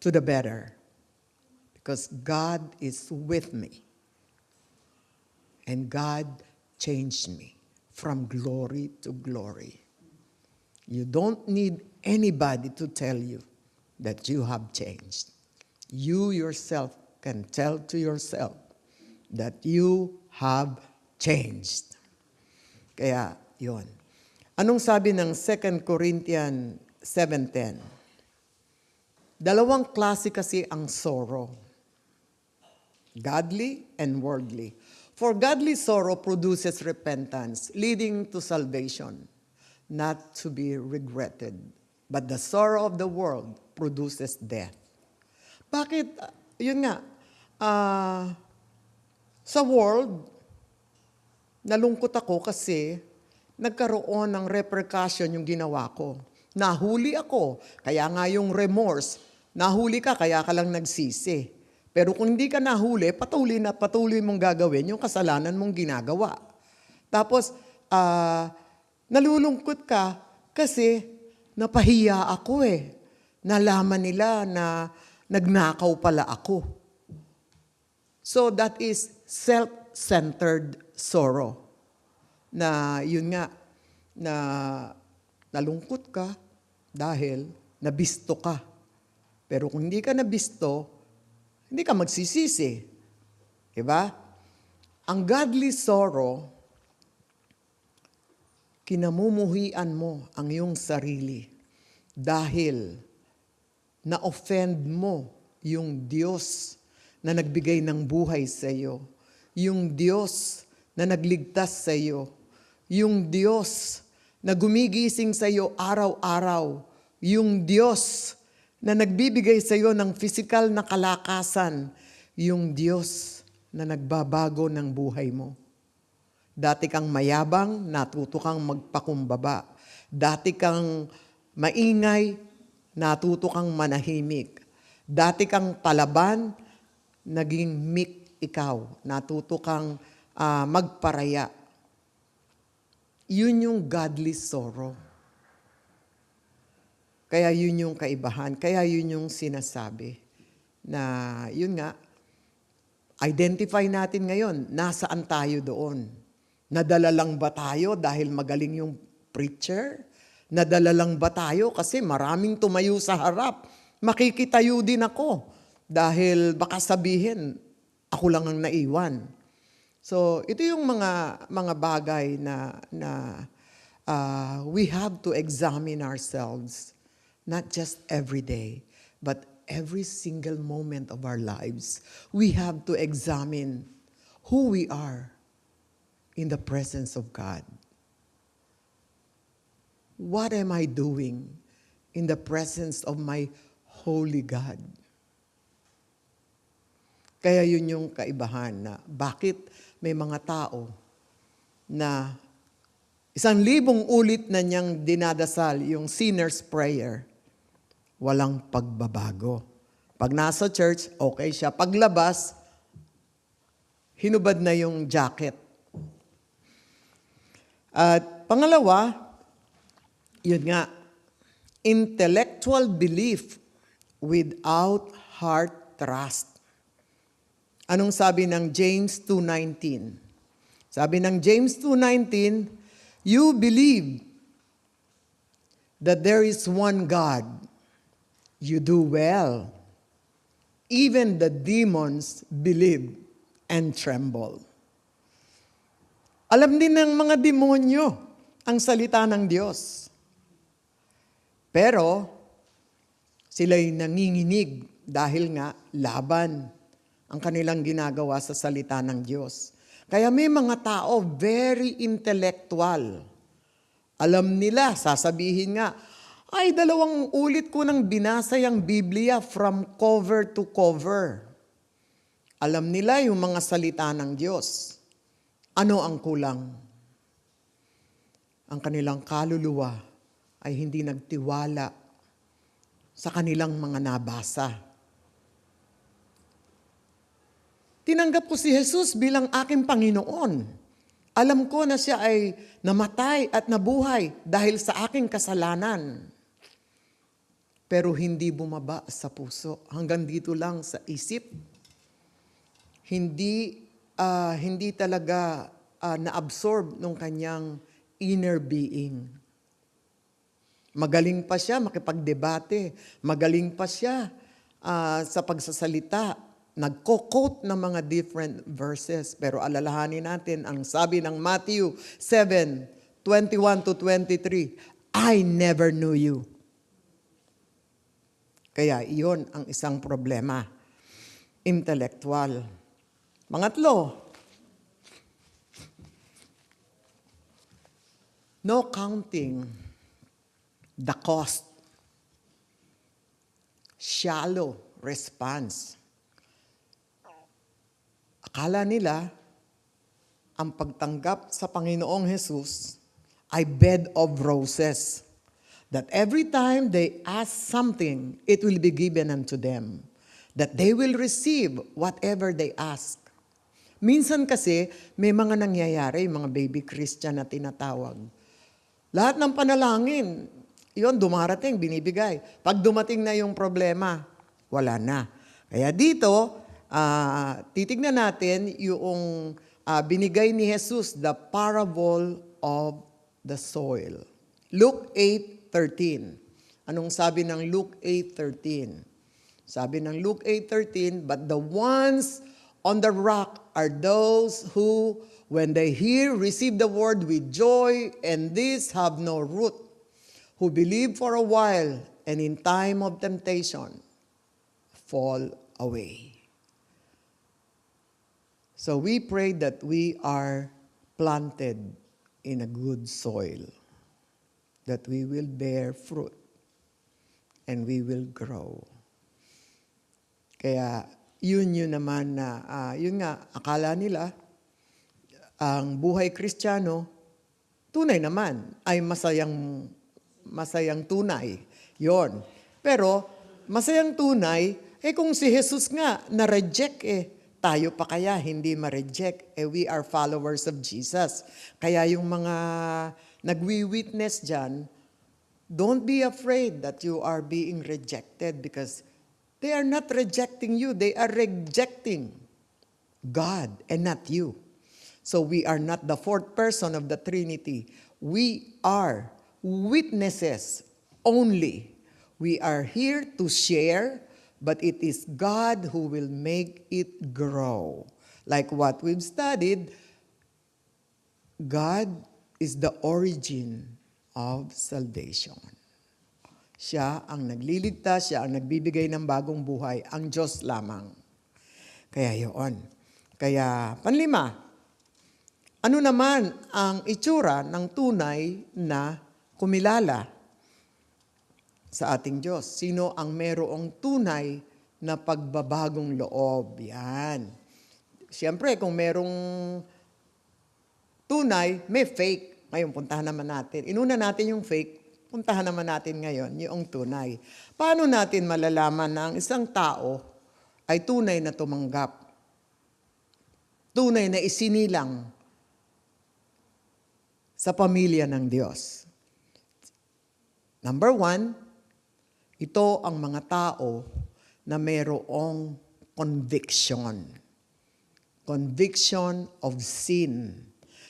to the better because God is with me. And God changed me from glory to glory. You don't need anybody to tell you that you have changed. You yourself can tell to yourself that you have changed. Kaya, yon. Anong sabi ng 2 Corinthians 7:10? Dalawang klase kasi ang sorrow. Godly and worldly. For godly sorrow produces repentance, leading to salvation, not to be regretted. But the sorrow of the world produces death. Bakit? Yun nga, sa world, nalungkot ako kasi nagkaroon ng repercussion yung ginawa ko. Nahuli ako, kaya nga yung remorse. Nahuli ka, kaya ka lang nagsisi. Pero kung hindi ka nahuli, patuloy mong gagawin yung kasalanan mong ginagawa. Tapos, nalulungkot ka kasi napahiya ako eh. Nalaman nila na nagnakaw pala ako. So that is self-centered sorrow. Na yun nga, na nalungkot ka dahil nabisto ka. Pero kung hindi ka nabisto, hindi ka magsisisi. Diba? Ang godly sorrow, kinamumuhian mo ang iyong sarili dahil na-offend mo yung Diyos na nagbigay ng buhay sa iyo, yung Diyos na nagligtas sa iyo, yung Diyos na gumigising sa iyo araw-araw, yung Diyos na nagbibigay sa iyo ng physical na kalakasan, yung Diyos na nagbabago ng buhay mo. Dati kang mayabang, natuto kang magpakumbaba. Dati kang maingay, natuto kang manahimik. Dati kang palaban, naging meek ikaw. Natuto kang magparaya. Yun yung godly sorrow. Kaya yun yung kaibahan. Kaya yun yung sinasabi. Na yun nga, identify natin ngayon, nasaan tayo doon? Nadala lang ba tayo dahil magaling yung preacher? Nadala lang ba tayo kasi maraming tumayo sa harap? Makikitayo din ako dahil baka sabihin, ako lang ang naiwan. So, ito yung mga bagay na we have to examine ourselves. Not just every day, but every single moment of our lives. We have to examine who we are in the presence of God. What am I doing in the presence of my holy God? Kaya yun yung kaibahan na bakit may mga tao na 1,000 ulit na niyang dinadasal yung sinner's prayer. Walang pagbabago. Pag nasa church, okay siya. Paglabas, hinubad na yung jacket. At pangalawa, yun nga, intellectual belief without heart trust. Anong sabi ng James 2:19? Sabi ng James 2:19, you believe that there is one God. You do well. Even the demons believe and tremble. Alam din ng mga demonyo ang salita ng Diyos. Pero, sila'y nanginginig dahil nga laban ang kanilang ginagawa sa salita ng Diyos. Kaya may mga tao very intellectual. Alam nila, sasabihin nga, ay 2 ulit ko nang binasa yung Biblia from cover to cover. Alam nila yung mga salita ng Diyos. Ano ang kulang? Ang kanilang kaluluwa ay hindi nagtiwala sa kanilang mga nabasa. Tinanggap ko si Jesus bilang aking Panginoon Alam ko na siya ay namatay at nabuhay dahil sa aking kasalanan. Pero hindi bumaba sa puso. Hanggang dito lang sa isip. Hindi talaga na-absorb ng kanyang inner being. Magaling pa siya makipagdebate. Magaling pa siya sa pagsasalita. Nagko-quote ng mga different verses. Pero alalahanin natin ang sabi ng Matthew 7:21-23, I never knew you. Kaya iyon ang isang problema. Intellectual. Pangatlo, no counting the cost. Shallow response. Akala nila, ang pagtanggap sa Panginoong Jesus ay bed of roses. That every time they ask something, it will be given unto them. That they will receive whatever they ask. Minsan kasi, may mga nangyayari, mga baby Christian na tinatawag. Lahat ng panalangin, yun, dumarating, binibigay. Pag dumating na yung problema, wala na. Kaya dito, titignan natin yung binigay ni Jesus, the parable of the soil. Luke 8:13. Anong sabi ng Luke 8:13? Sabi ng Luke 8:13, but the ones on the rock are those who, when they hear, receive the word with joy, and these have no root, who believe for a while, and in time of temptation, fall away. So we pray that we are planted in a good soil, that we will bear fruit, and we will grow. Kaya yun naman na, yun nga, akala nila, ang buhay Kristiyano, tunay naman, ay masayang tunay. Yon. Pero, masayang tunay, kung si Jesus nga, na-reject tayo pa kaya hindi ma-reject? We are followers of Jesus. Kaya yung mga nagwi-witness dyan, don't be afraid that you are being rejected because they are not rejecting you. They are rejecting God and not you. So we are not the fourth person of the Trinity. We are witnesses only. We are here to share, but it is God who will make it grow. Like what we've studied, God is the origin of salvation. Siya ang nagliligtas, siya ang nagbibigay ng bagong buhay, ang Diyos lamang. Kaya yun. Kaya, panlima, ano naman ang itsura ng tunay na kumilala sa ating Diyos? Sino ang merong tunay na pagbabagong loob? Yan. Siyempre, kung merong tunay, may fake. Ngayon, puntahan naman natin. Inuna natin yung fake, puntahan naman natin ngayon yung tunay. Paano natin malalaman na ang isang tao ay tunay na tumanggap? Tunay na isinilang sa pamilya ng Diyos. Number 1, ito ang mga tao na mayroong conviction. Conviction of sin.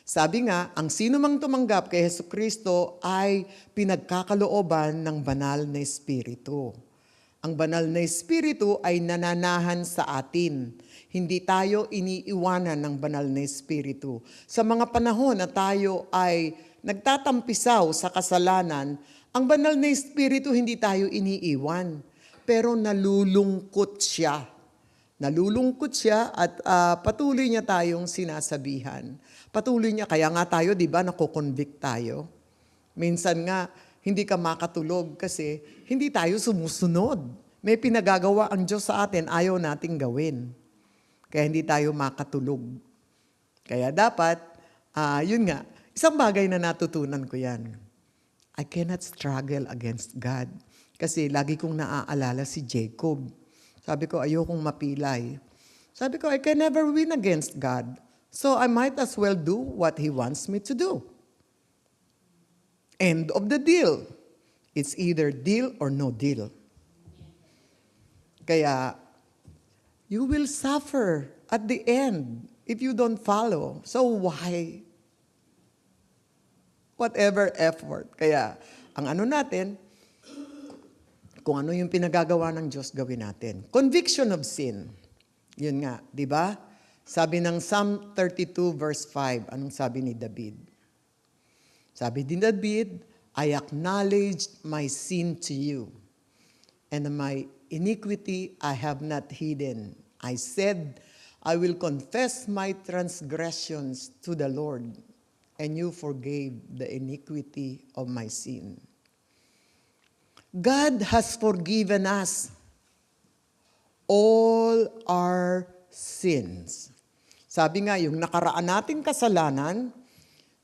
Sabi nga, ang sino mang tumanggap kay Jesucristo ay pinagkakalooban ng banal na Espiritu. Ang banal na Espiritu ay nananahan sa atin. Hindi tayo iniiwanan ng banal na Espiritu. Sa mga panahon na tayo ay nagtatampisaw sa kasalanan, ang banal na Espiritu hindi tayo iniiwan. Pero nalulungkot siya. Nalulungkot siya at patuloy niya tayong sinasabihan. Patuloy niya, kaya nga tayo, di ba, nakoconvict tayo. Minsan nga, hindi ka makatulog kasi hindi tayo sumusunod. May pinagagawa ang Diyos sa atin, ayaw nating gawin. Kaya hindi tayo makatulog. Kaya dapat, yun nga, isang bagay na natutunan ko yan. I cannot struggle against God. Kasi lagi kong naaalala si Jacob. Sabi ko, ayokong mapilay. Sabi ko, I can never win against God. So I might as well do what He wants me to do. End of the deal. It's either deal or no deal. Kaya, you will suffer at the end if you don't follow. So why? Whatever effort. Kaya, ang ano natin, kung ano yung pinagagawa ng Diyos, gawin natin. Conviction of sin. Yun nga, di ba? Sabi ng Psalm 32 verse 5, anong sabi ni David? Sabi ni David, I acknowledged my sin to you, and my iniquity I have not hidden. I said, I will confess my transgressions to the Lord, and you forgave the iniquity of my sin. God has forgiven us all our sins. Sabi nga, yung nakaraan nating kasalanan,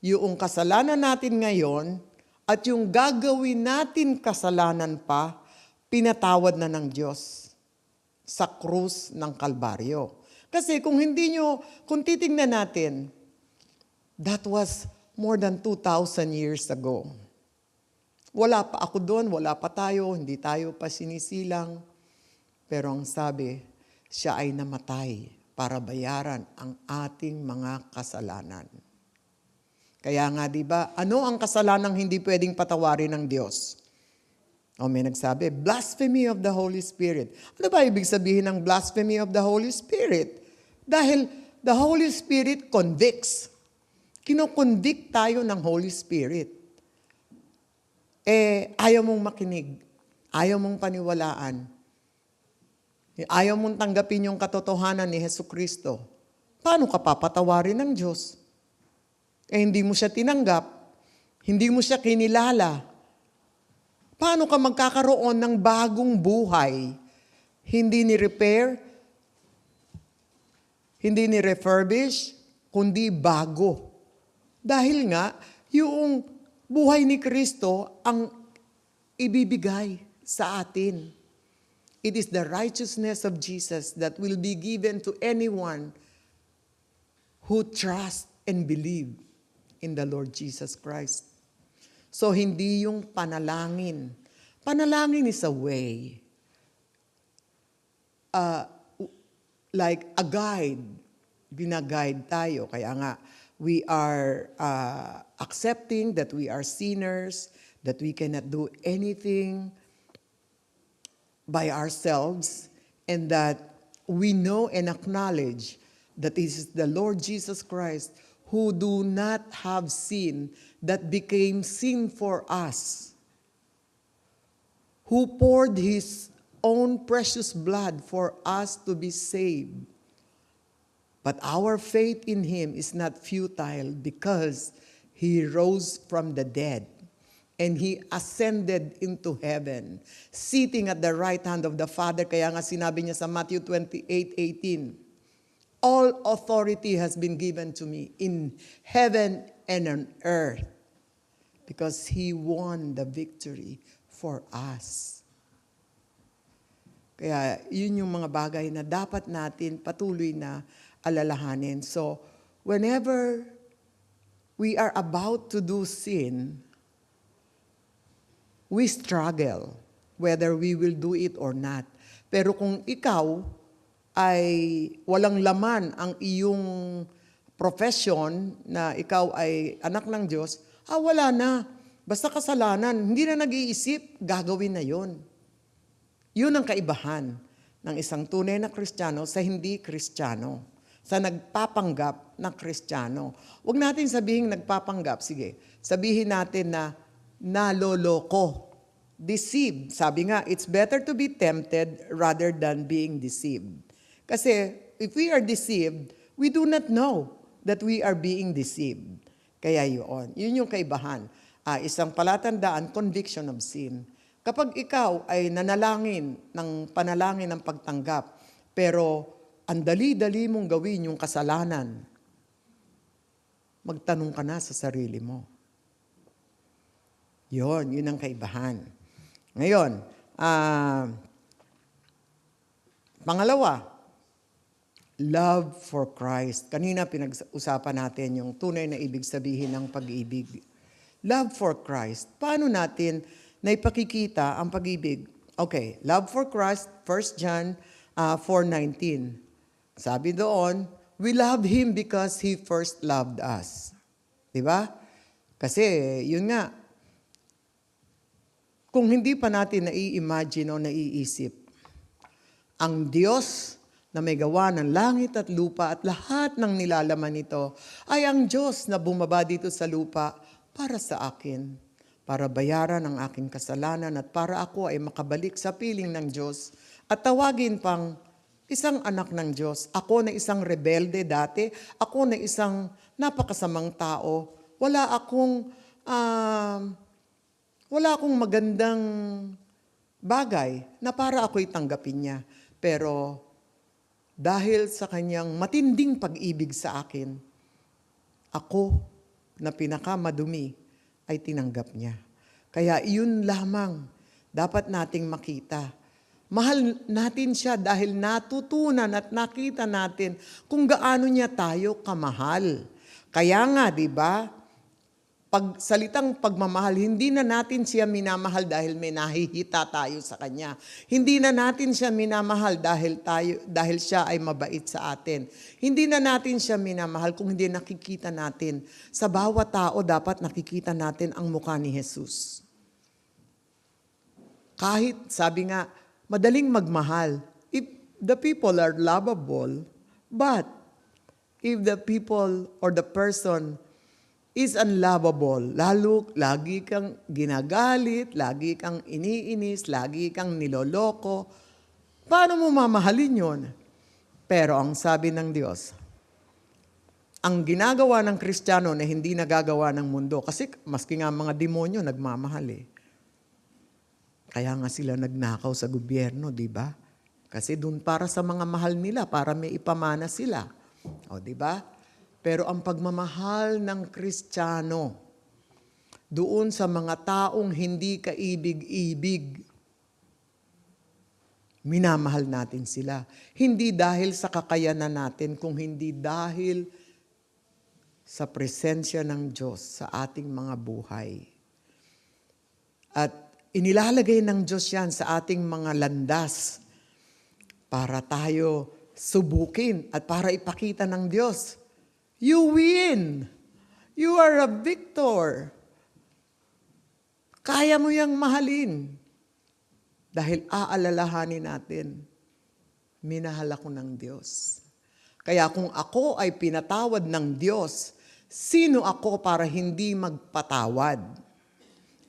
yung kasalanan natin ngayon, at yung gagawin natin kasalanan pa, pinatawad na ng Diyos sa krus ng Kalbaryo. Kasi kung kung titingnan natin, that was more than 2,000 years ago. Wala pa ako doon, wala pa tayo, hindi tayo pa sinisilang. Pero ang sabi, siya ay namatay para bayaran ang ating mga kasalanan. Kaya nga, di ba, ano ang kasalanang hindi pwedeng patawarin ng Diyos? O may nagsabi, blasphemy of the Holy Spirit. Ano ba ibig sabihin ng blasphemy of the Holy Spirit? Dahil the Holy Spirit convicts. Kino-convict tayo ng Holy Spirit. Ayaw mong makinig. Ayaw mong paniwalaan. Ayaw mong tanggapin yung katotohanan ni Jesucristo. Paano ka papatawarin ng Diyos? Hindi mo siya tinanggap. Hindi mo siya kinilala. Paano ka magkakaroon ng bagong buhay? Hindi ni-repair, hindi ni-refurbish, kundi bago. Dahil nga, yung buhay ni Kristo ang ibibigay sa atin. It is the righteousness of Jesus that will be given to anyone who trusts and believes in the Lord Jesus Christ. So, hindi yung panalangin. Panalangin is a way. Like a guide. Binaguide tayo. Kaya nga, we are accepting that we are sinners, that we cannot do anything by ourselves, and that we know and acknowledge that it is the Lord Jesus Christ who do not have sin that became sin for us, who poured His own precious blood for us to be saved. But our faith in Him is not futile because He rose from the dead and He ascended into heaven, sitting at the right hand of the Father. Kaya nga sinabi niya sa Matthew 28:18, all authority has been given to me in heaven and on earth because He won the victory for us. Kaya yun yung mga bagay na dapat natin patuloy na alalahanin. So, whenever we are about to do sin, we struggle whether we will do it or not. Pero kung ikaw ay walang laman ang iyong profession na ikaw ay anak ng Diyos, wala na. Basta kasalanan, hindi na nag-iisip, gagawin na yon. Yun ang kaibahan ng isang tunay na Kristiyano sa hindi Kristiyano, sa nagpapanggap na Kristiyano. Huwag natin sabihin nagpapanggap, sige, sabihin natin na naloloko, deceived. Sabi nga, it's better to be tempted rather than being deceived. Kasi if we are deceived, we do not know that we are being deceived. Kaya yun yung kaibahan. Isang palatandaan, conviction of sin. Kapag ikaw ay nanalangin ng panalangin ng pagtanggap, pero ang dali-dali mong gawin yung kasalanan, magtanong ka na sa sarili mo. Yun ang kaibahan. Ngayon, pangalawa, love for Christ. Kanina pinag-usapan natin yung tunay na ibig sabihin ng pag-ibig. Love for Christ. Paano natin naipakikita ang pag-ibig? Okay, love for Christ, 1 John 4:19. Sabi doon, we love Him because He first loved us. Diba? Kasi, yun nga, kung hindi pa natin nai-imagine o naiisip, ang Diyos na may gawa ng langit at lupa at lahat ng nilalaman nito ay ang Diyos na bumaba dito sa lupa para sa akin, para bayaran ang aking kasalanan at para ako ay makabalik sa piling ng Diyos at tawagin pang isang anak ng Diyos. Ako na isang rebelde dati, ako na isang napakasamang tao, wala akong magandang bagay na para ako'y tanggapin niya. Pero dahil sa kanyang matinding pag-ibig sa akin, ako na pinakamadumi ay tinanggap niya. Kaya iyon lamang dapat nating makita. Mahal natin siya dahil natutunan at nakita natin kung gaano niya tayo kamahal. Kaya nga, di ba? Pag salitang pagmamahal, hindi na natin siya minamahal dahil may nahihita tayo sa kanya. Hindi na natin siya minamahal dahil siya ay mabait sa atin. Hindi na natin siya minamahal kung hindi nakikita natin. Sa bawat tao dapat nakikita natin ang mukha ni Jesus. Kahit, sabi nga, madaling magmahal. If the people are lovable, but if the people or the person is unlovable, lagi kang ginagalit, lagi kang iniinis, lagi kang niloloko, paano mo mamahalin yon? Pero ang sabi ng Diyos, ang ginagawa ng Kristiyano na hindi nagagawa ng mundo, kasi maski nga mga demonyo nagmamahal eh. Kaya nga sila nagnakaw sa gobyerno, di ba? Kasi dun para sa mga mahal nila, para may ipamana sila. O, di ba? Pero ang pagmamahal ng Kristiyano, doon sa mga taong hindi kaibig-ibig, minamahal natin sila. Hindi dahil sa kakayanan natin, kung hindi dahil sa presensya ng Diyos sa ating mga buhay. At inilalagay ng Diyos yan sa ating mga landas para tayo subukin at para ipakita ng Diyos, you win. You are a victor. Kaya mo yang mahalin. Dahil aalalahanin natin, minahal ako ng Diyos. Kaya kung ako ay pinatawad ng Diyos, sino ako para hindi magpatawad?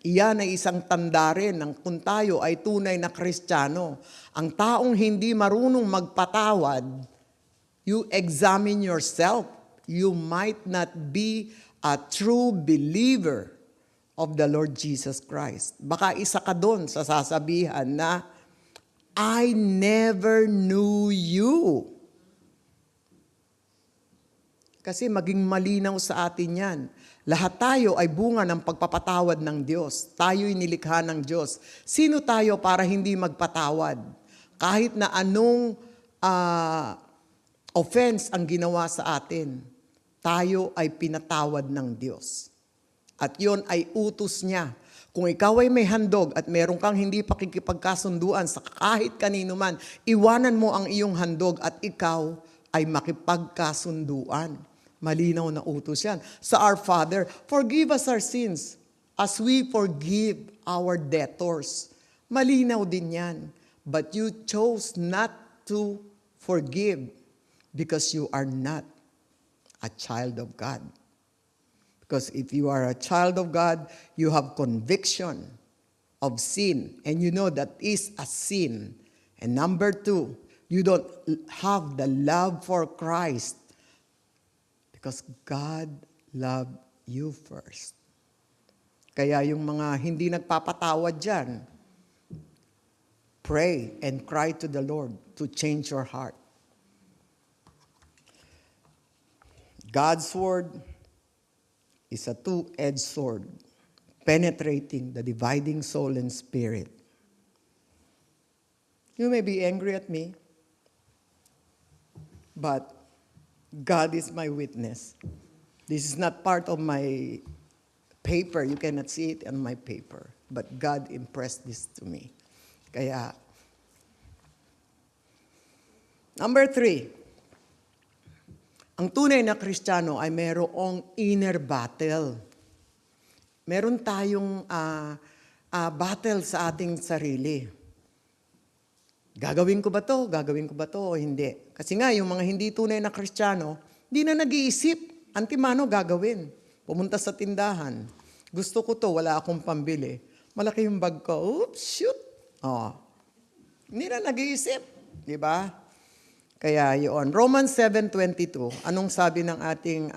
Iyan ay isang tanda rin ng kung tayo ay tunay na Kristiyano. Ang taong hindi marunong magpatawad, you examine yourself. You might not be a true believer of the Lord Jesus Christ. Baka isa ka doon sa sasabihan na, I never knew you. Kasi maging malinaw sa atin yan. Lahat tayo ay bunga ng pagpapatawad ng Diyos. Tayo'y nilikha ng Diyos. Sino tayo para hindi magpatawad? Kahit na anong offense ang ginawa sa atin, tayo ay pinatawad ng Diyos. At yon ay utos niya. Kung ikaw ay may handog at meron kang hindi pakikipagkasunduan sa kahit kanino man, iwanan mo ang iyong handog at ikaw ay makipagkasunduan. Malinaw na utos yan. Sa Our Father, forgive us our sins as we forgive our debtors. Malinaw din yan. But you chose not to forgive because you are not a child of God. Because if you are a child of God, you have conviction of sin. And you know that is a sin. And number 2, you don't have the love for Christ. Because God loved you first. Kaya yung mga hindi nagpapatawad dyan, pray and cry to the Lord to change your heart. God's word is a two-edged sword, penetrating the dividing soul and spirit. You may be angry at me. But God is my witness. This is not part of my paper. You cannot see it on my paper. But God impressed this to me. Kaya, number 3, ang tunay na Kristiyano ay mayroong inner battle. Meron tayong battle sa ating sarili. Gagawin ko ba to? Gagawin ko ba to o hindi? Kasi nga, yung mga hindi tunay na Kristiyano, hindi na nag-iisip. Antimano gagawin. Pumunta sa tindahan. Gusto ko to, wala akong pambili. Malaki yung bag ko. Oops, shoot. Oh. Hindi na nag-iisip. Di ba? Kaya yun. Romans 7:22. Anong sabi ng ating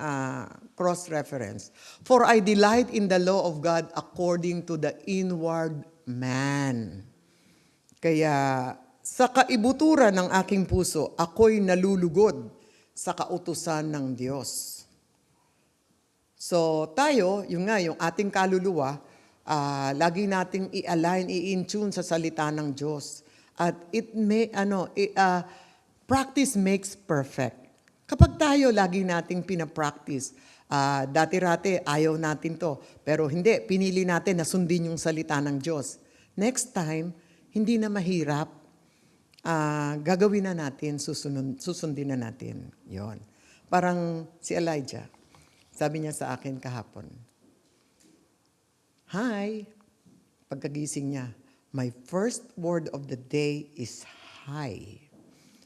cross-reference? For I delight in the law of God according to the inward man. Kaya sa kaibuturan ng aking puso, ako'y nalulugod sa kautusan ng Diyos. So tayo, yung ating kaluluwa, lagi nating i-align, i-in-tune sa salita ng Diyos. At practice makes perfect. Kapag tayo lagi nating pinapractice, dati-rati ayaw natin to, pero hindi, pinili natin na sundin yung salita ng Diyos. Next time, hindi na mahirap. Gagawin na natin, susundin na natin. Yon. Parang si Elijah, sabi niya sa akin kahapon, "Hi," pagkagising niya, "My first word of the day is hi."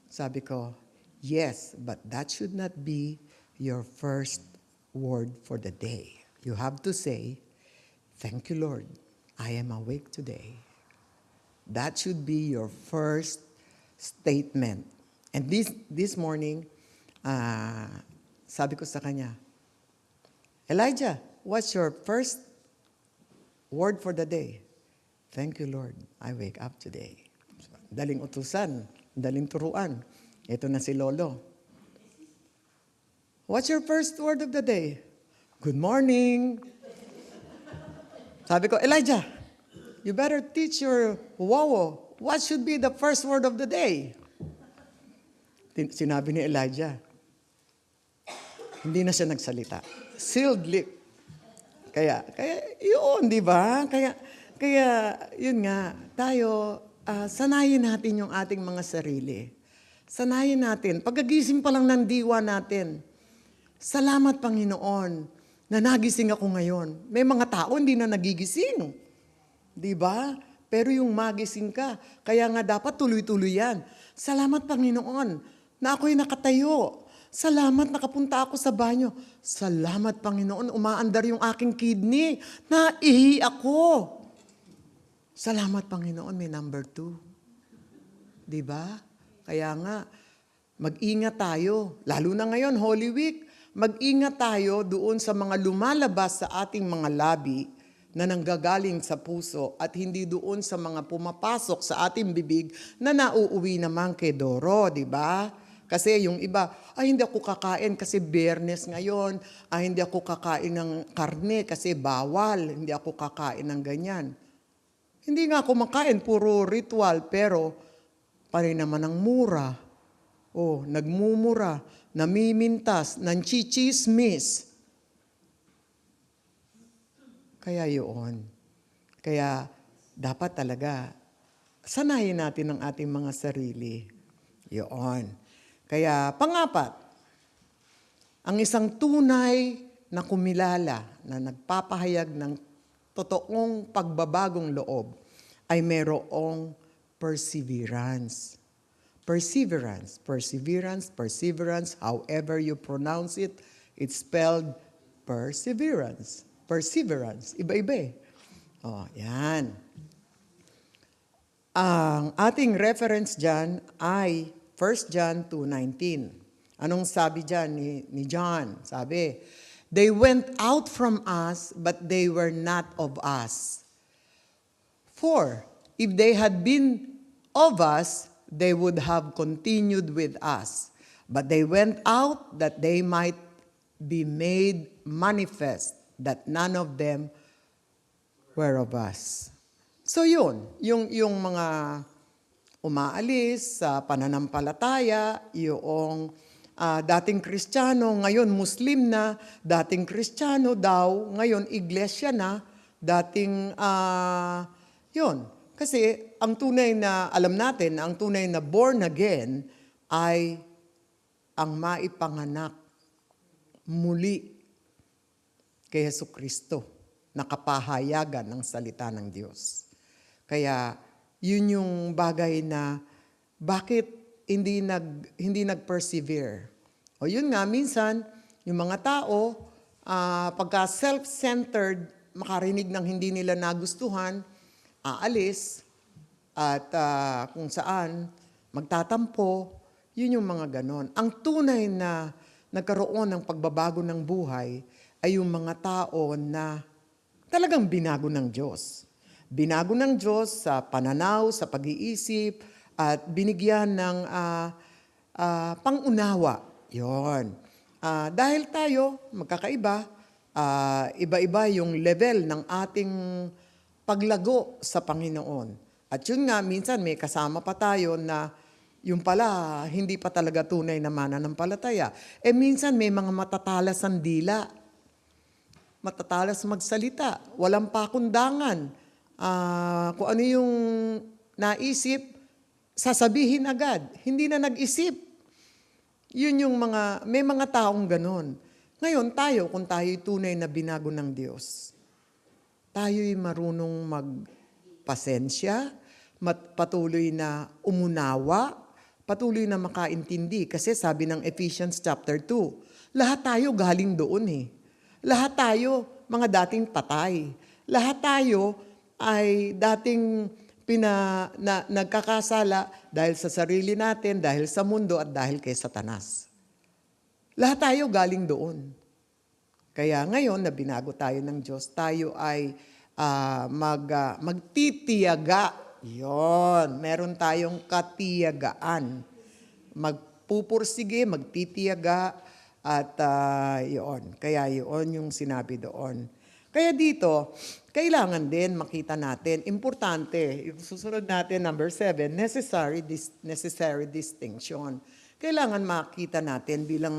Sabi ko, "Yes, but that should not be your first word for the day. You have to say, 'Thank you, Lord, I am awake today.' That should be your first statement." And this morning, sabi ko sa kanya, "Elijah, what's your first word for the day?" "Thank you, Lord, I wake up today." Daling utusan, daling turuan. Ito na si Lolo. "What's your first word of the day?" "Good morning." Sabi ko, "Elijah, you better teach your wawo. What should be the first word of the day?" Sinabi ni Elijah, hindi na siya nagsalita. Sealed lip. Kaya yun, di ba? Kaya yun nga, tayo, sanayin natin yung ating mga sarili. Sanayin natin. Pagkagising pa lang ng diwa natin, salamat Panginoon na nagising ako ngayon. May mga tao hindi na nagigising. Di ba? Pero yung magising ka, kaya nga dapat tuloy-tuloy yan. Salamat Panginoon na ako'y nakatayo. Salamat nakapunta ako sa banyo. Salamat Panginoon, umaandar yung aking kidney. Naihi ako. Salamat Panginoon, may number 2. Di ba? Kaya nga, mag-ingat tayo. Lalo na ngayon, Holy Week, mag-ingat tayo doon sa mga lumalabas sa ating mga labi na nanggagaling sa puso at hindi doon sa mga pumapasok sa ating bibig na nauuwi naman kay Doro, di ba? Kasi yung iba, hindi ako kakain kasi Biyernes ngayon, hindi ako kakain ng karne kasi bawal, hindi ako kakain ng ganyan. Hindi nga ako makain, puro ritual, pero parin naman ang mura. Nagmumura, namimintas, nanchichismis. Kaya yun. Kaya dapat talaga, sanayin natin ang ating mga sarili. Yun. Kaya pangapat, ang isang tunay na kumilala na nagpapahayag ng totoong pagbabagong loob ay mayroong perseverance. Perseverance, however you pronounce it, it's spelled perseverance. Iba-iba eh. Yan. Ang ating reference dyan ay 1 John 2:19. Anong sabi dyan ni John? Sabi, "They went out from us, but they were not of us. For if they had been of us, they would have continued with us. But they went out that they might be made manifest that none of them were of us." So yun, yung mga umaalis sa pananampalataya, yung dating Kristiyano, ngayon Muslim na, dating Kristiyano daw, ngayon iglesia na, dating, yun. Kasi ang tunay na, alam natin, ang tunay na born again ay ang maipanganak muli kay Jesucristo, nakapahayagan ng salita ng Diyos. Kaya yun yung bagay na bakit hindi nag-persevere. O yun nga, minsan, yung mga tao, pagka self-centered, makarinig ng hindi nila nagustuhan, aalis, at kung saan, magtatampo, yun yung mga ganon. Ang tunay na nagkaroon ng pagbabago ng buhay ay yung mga tao na talagang binago ng Diyos. Binago ng Diyos sa pananaw, sa pag-iisip, at binigyan ng pangunawa. Yun. Dahil tayo, magkakaiba, iba-iba yung level ng ating paglago sa Panginoon. At yun nga, minsan may kasama pa tayo na yung pala, hindi pa talaga tunay na mananampalataya. Minsan may mga matatalas ang dila. Matatalas magsalita. Walang pakundangan. Kung ano yung naisip, sasabihin agad. Hindi na nag-isip. Yun yung may mga taong ganon. Ngayon tayo, kung tayo'y tunay na binago ng Diyos, tayo'y marunong magpasensya, patuloy na umunawa, patuloy na makaintindi. Kasi sabi ng Ephesians chapter 2, lahat tayo galing doon eh. Lahat tayo mga dating patay. Lahat tayo ay dating nagkakasala dahil sa sarili natin, dahil sa mundo, at dahil kay Satanas. Lahat tayo galing doon. Kaya ngayon na binago tayo ng Diyos, tayo ay magtitiyaga. Yon, meron tayong katiyagaan. Magpupursige, magtitiyaga, at yon. Kaya yon yung sinabi doon. Kaya dito, kailangan din makita natin, importante, susunod natin, number 7, necessary distinction. Kailangan makita natin bilang,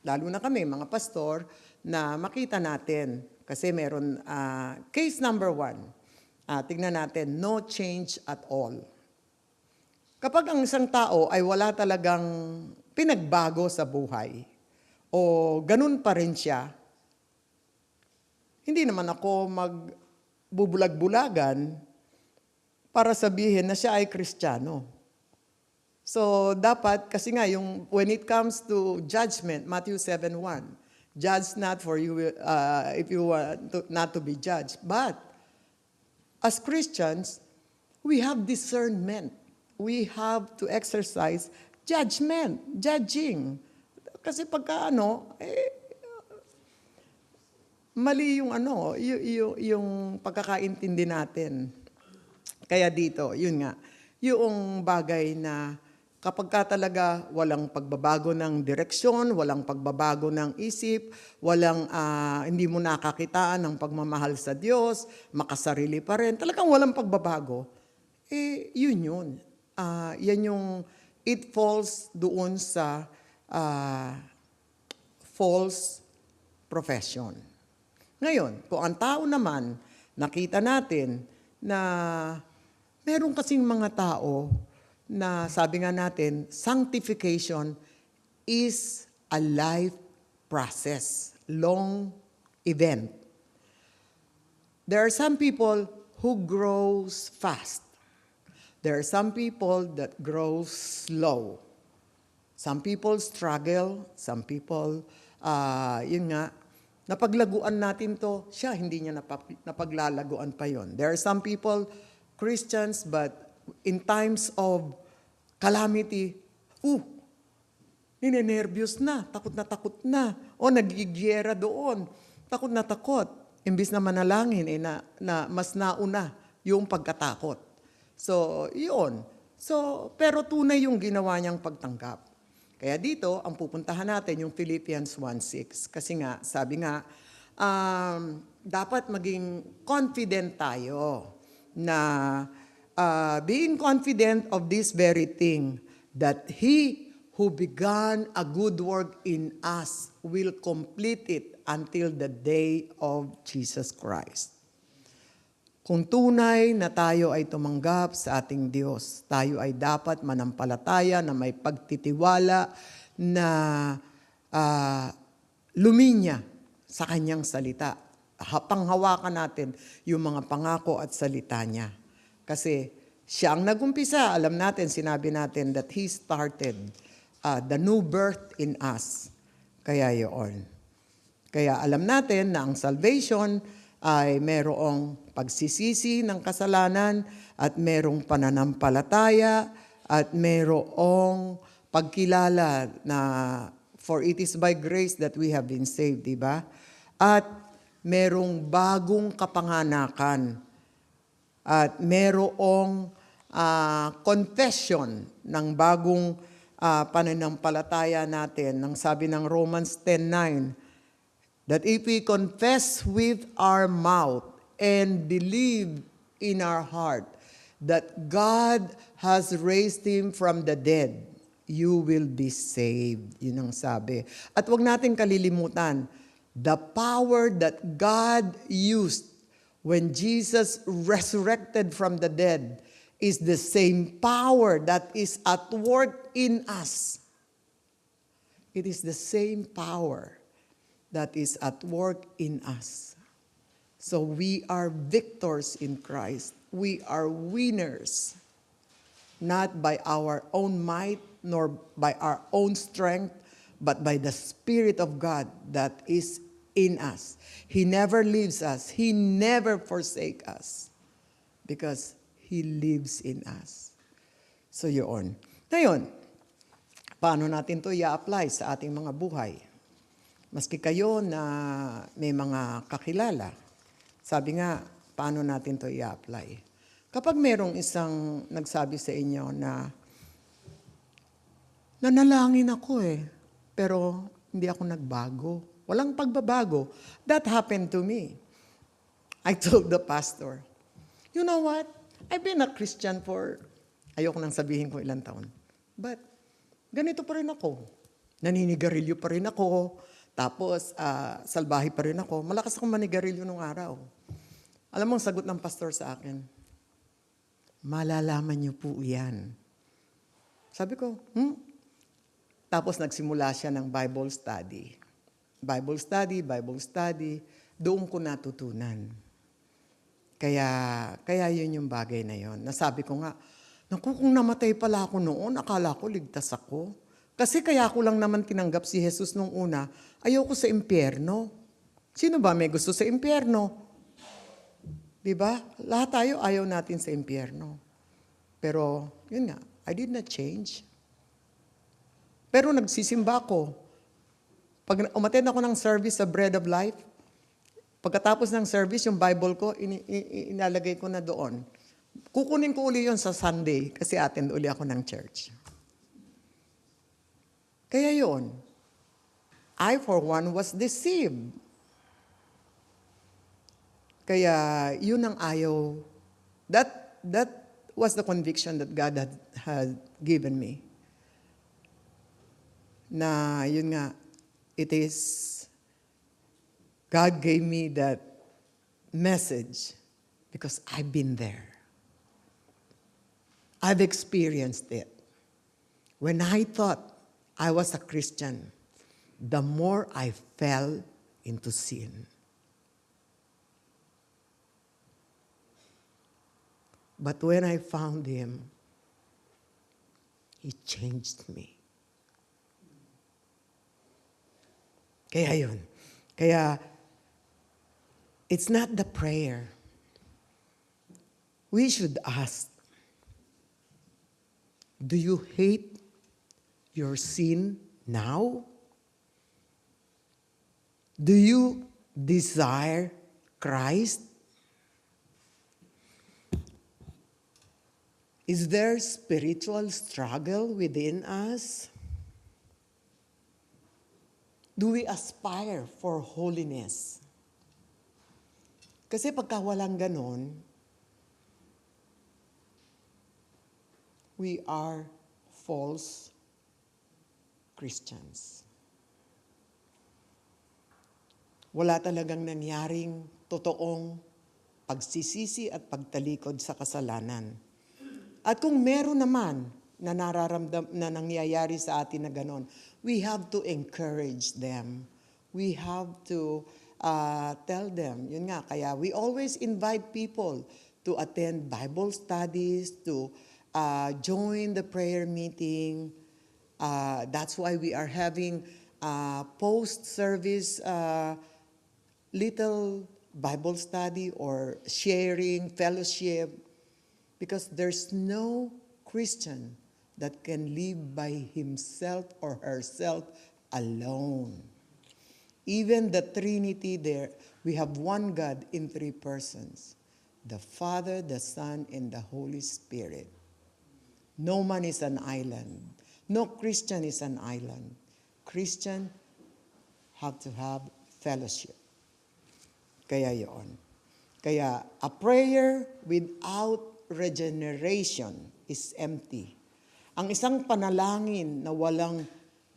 lalo na kami, mga pastor, na makita natin, kasi meron, case number 1, tingnan natin, no change at all. Kapag ang isang tao ay wala talagang pinagbago sa buhay, o ganun pa rin siya, hindi naman ako magbubulag-bulagan para sabihin na siya ay Kristiyano. So, dapat, kasi nga, when it comes to judgment, Matthew 7:1, judge not for you if you want not to be judged. But, as Christians, we have discernment. We have to exercise judging. Kasi pagka mali yung pagkakaintindi natin. Kaya dito, yun nga, yung bagay na kapag ka talaga walang pagbabago ng direksyon, walang pagbabago ng isip, hindi mo nakakitaan ng pagmamahal sa Diyos, makasarili pa rin, talagang walang pagbabago, yun. Yan yung, it falls doon sa false profession. Ngayon, kung ang tao naman, nakita natin na meron kasing mga tao na sabi nga natin, sanctification is a life process, long event. There are some people who grows fast. There are some people that grow slow. Some people struggle, some people, napaglaguan natin to, siya hindi niya napaglalaguan pa yon. There are some people, Christians, but in times of calamity, ninenervyos na, takot na, o nagigyera doon, takot na takot. Imbis na manalangin, na mas nauna yung pagkatakot. So, yun. So, pero tunay yung ginawa niyang pagtanggap. Kaya dito, ang pupuntahan natin yung Philippians 1:6. Kasi nga, sabi nga, dapat maging confident tayo na being confident of this very thing, that He who began a good work in us will complete it until the day of Jesus Christ. Kung tunay na tayo ay tumanggap sa ating Diyos, tayo ay dapat manampalataya na may pagtitiwala na luminya sa Kanyang salita. Panghawakan natin yung mga pangako at salita niya. Kasi siya ang nagumpisa. Alam natin, sinabi natin that He started the new birth in us. Kaya yun. Kaya alam natin na ang salvation ay merong pagsisisi ng kasalanan at merong pananampalataya at merong pagkilala na for it is by grace that we have been saved, di ba? At merong bagong kapanganakan at merong confession ng bagong pananampalataya natin. Nang sabi ng Romans 10:9, that if we confess with our mouth and believe in our heart that God has raised Him from the dead, you will be saved. Yun ang sabi. At huwag natin kalilimutan, the power that God used when Jesus resurrected from the dead is the same power that is at work in us. It is the same power that is at work in us. So we are victors in Christ. We are winners, not by our own might, nor by our own strength, but by the Spirit of God that is in us. He never leaves us. He never forsakes us because He lives in us. So yun. Ngayon, paano natin to i-apply sa ating mga buhay? Maski kayo na may mga kakilala, sabi nga, paano natin to i-apply? Kapag merong isang nagsabi sa inyo na nanalangin ako pero hindi ako nagbago. Walang pagbabago. That happened to me. I told the pastor, you know what? I've been a Christian for, ayoko nang sabihin ko ilang taon. But, ganito pa rin ako. Naninigarilyo pa rin ako. Tapos, salbahe pa rin ako. Malakas akong manigarilyo nung araw. Alam mo ang sagot ng pastor sa akin? Malalaman niyo po yan. Sabi ko, Tapos nagsimula siya ng Bible study. Bible study. Doon ko natutunan. Kaya yun yung bagay na yun. Nasabi ko nga, naku, kung namatay pala ako noon, akala ko ligtas ako. Kasi kaya ko lang naman tinanggap si Jesus nung una, ayoko sa impyerno. Sino ba may gusto sa impyerno? Diba? Lahat tayo ayaw natin sa impyerno. Pero, yun nga, I did not change. Pero nagsisimba ako. Pag umattend ako ng service sa Bread of Life, pagkatapos ng service, yung Bible ko, inalagay ko na doon. Kukunin ko uli yun sa Sunday kasi attend uli ako ng church. Kaya yun, I for one was deceived. Kaya yun ang ayaw. That was the conviction that God had given me. Na yun nga, it is, God gave me that message because I've been there. I've experienced it. When I thought I was a Christian, the more I fell into sin. But when I found Him, He changed me. Kaya yun. Kaya, it's not the prayer. We should ask, do you hate your sin now? Do you desire Christ? Is there spiritual struggle within us? Do we aspire for holiness? Kasi pagka walang ganon, we are false Christians. Wala talagang nangyaring totoong pagsisisi at pagtalikod sa kasalanan. At kung meron naman na na nangyayari sa atin na ganon, we have to encourage them. We have to tell them. Yun nga, kaya we always invite people to attend Bible studies, to join the prayer meeting. That's why we are having post-service little Bible study or sharing, fellowship, because there's no Christian that can live by himself or herself alone. Even the Trinity there, we have one God in three persons, the Father, the Son, and the Holy Spirit. No man is an island. No Christian is an island. Christian have to have fellowship. Kaya yon. Kaya a prayer without regeneration is empty. Ang isang panalangin na walang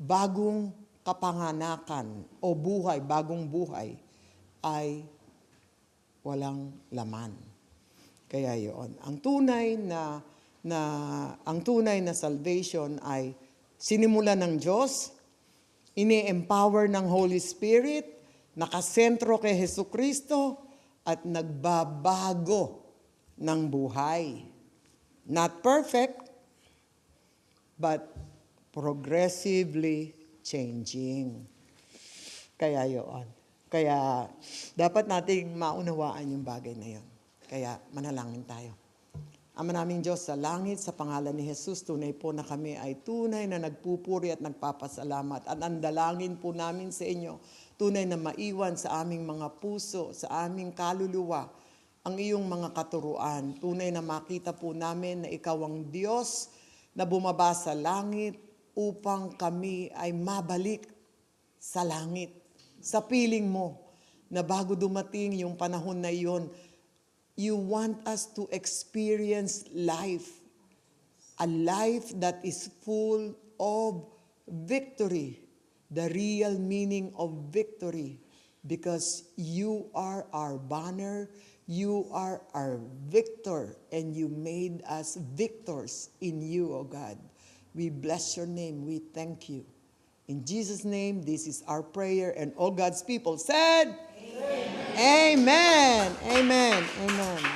bagong kapanganakan o buhay, bagong buhay, ay walang laman. Kaya yon. Ang tunay na salvation ay sinimula ng Diyos, ini-empower ng Holy Spirit, nakasentro kay Jesucristo, at nagbabago ng buhay. Not perfect, but progressively changing. Kaya yun. Kaya dapat nating maunawaan yung bagay na yun. Kaya manalangin tayo. Ama naming Diyos sa langit, sa pangalan ni Jesus, tunay po na kami ay tunay na nagpupuri at nagpapasalamat. At ang dalangin po namin sa inyo, tunay na maiwan sa aming mga puso, sa aming kaluluwa, ang iyong mga katuruan. Tunay na makita po namin na ikaw ang Diyos na bumaba sa langit upang kami ay mabalik sa langit. Sa piling mo na bago dumating yung panahon na iyon, you want us to experience life. A life that is full of victory. The real meaning of victory. Because you are our banner, you are our victor, and you made us victors in you, O God. We bless your name, we thank you. In Jesus' name, this is our prayer, and all God's people said, Amen. Amen. Amen. Amen.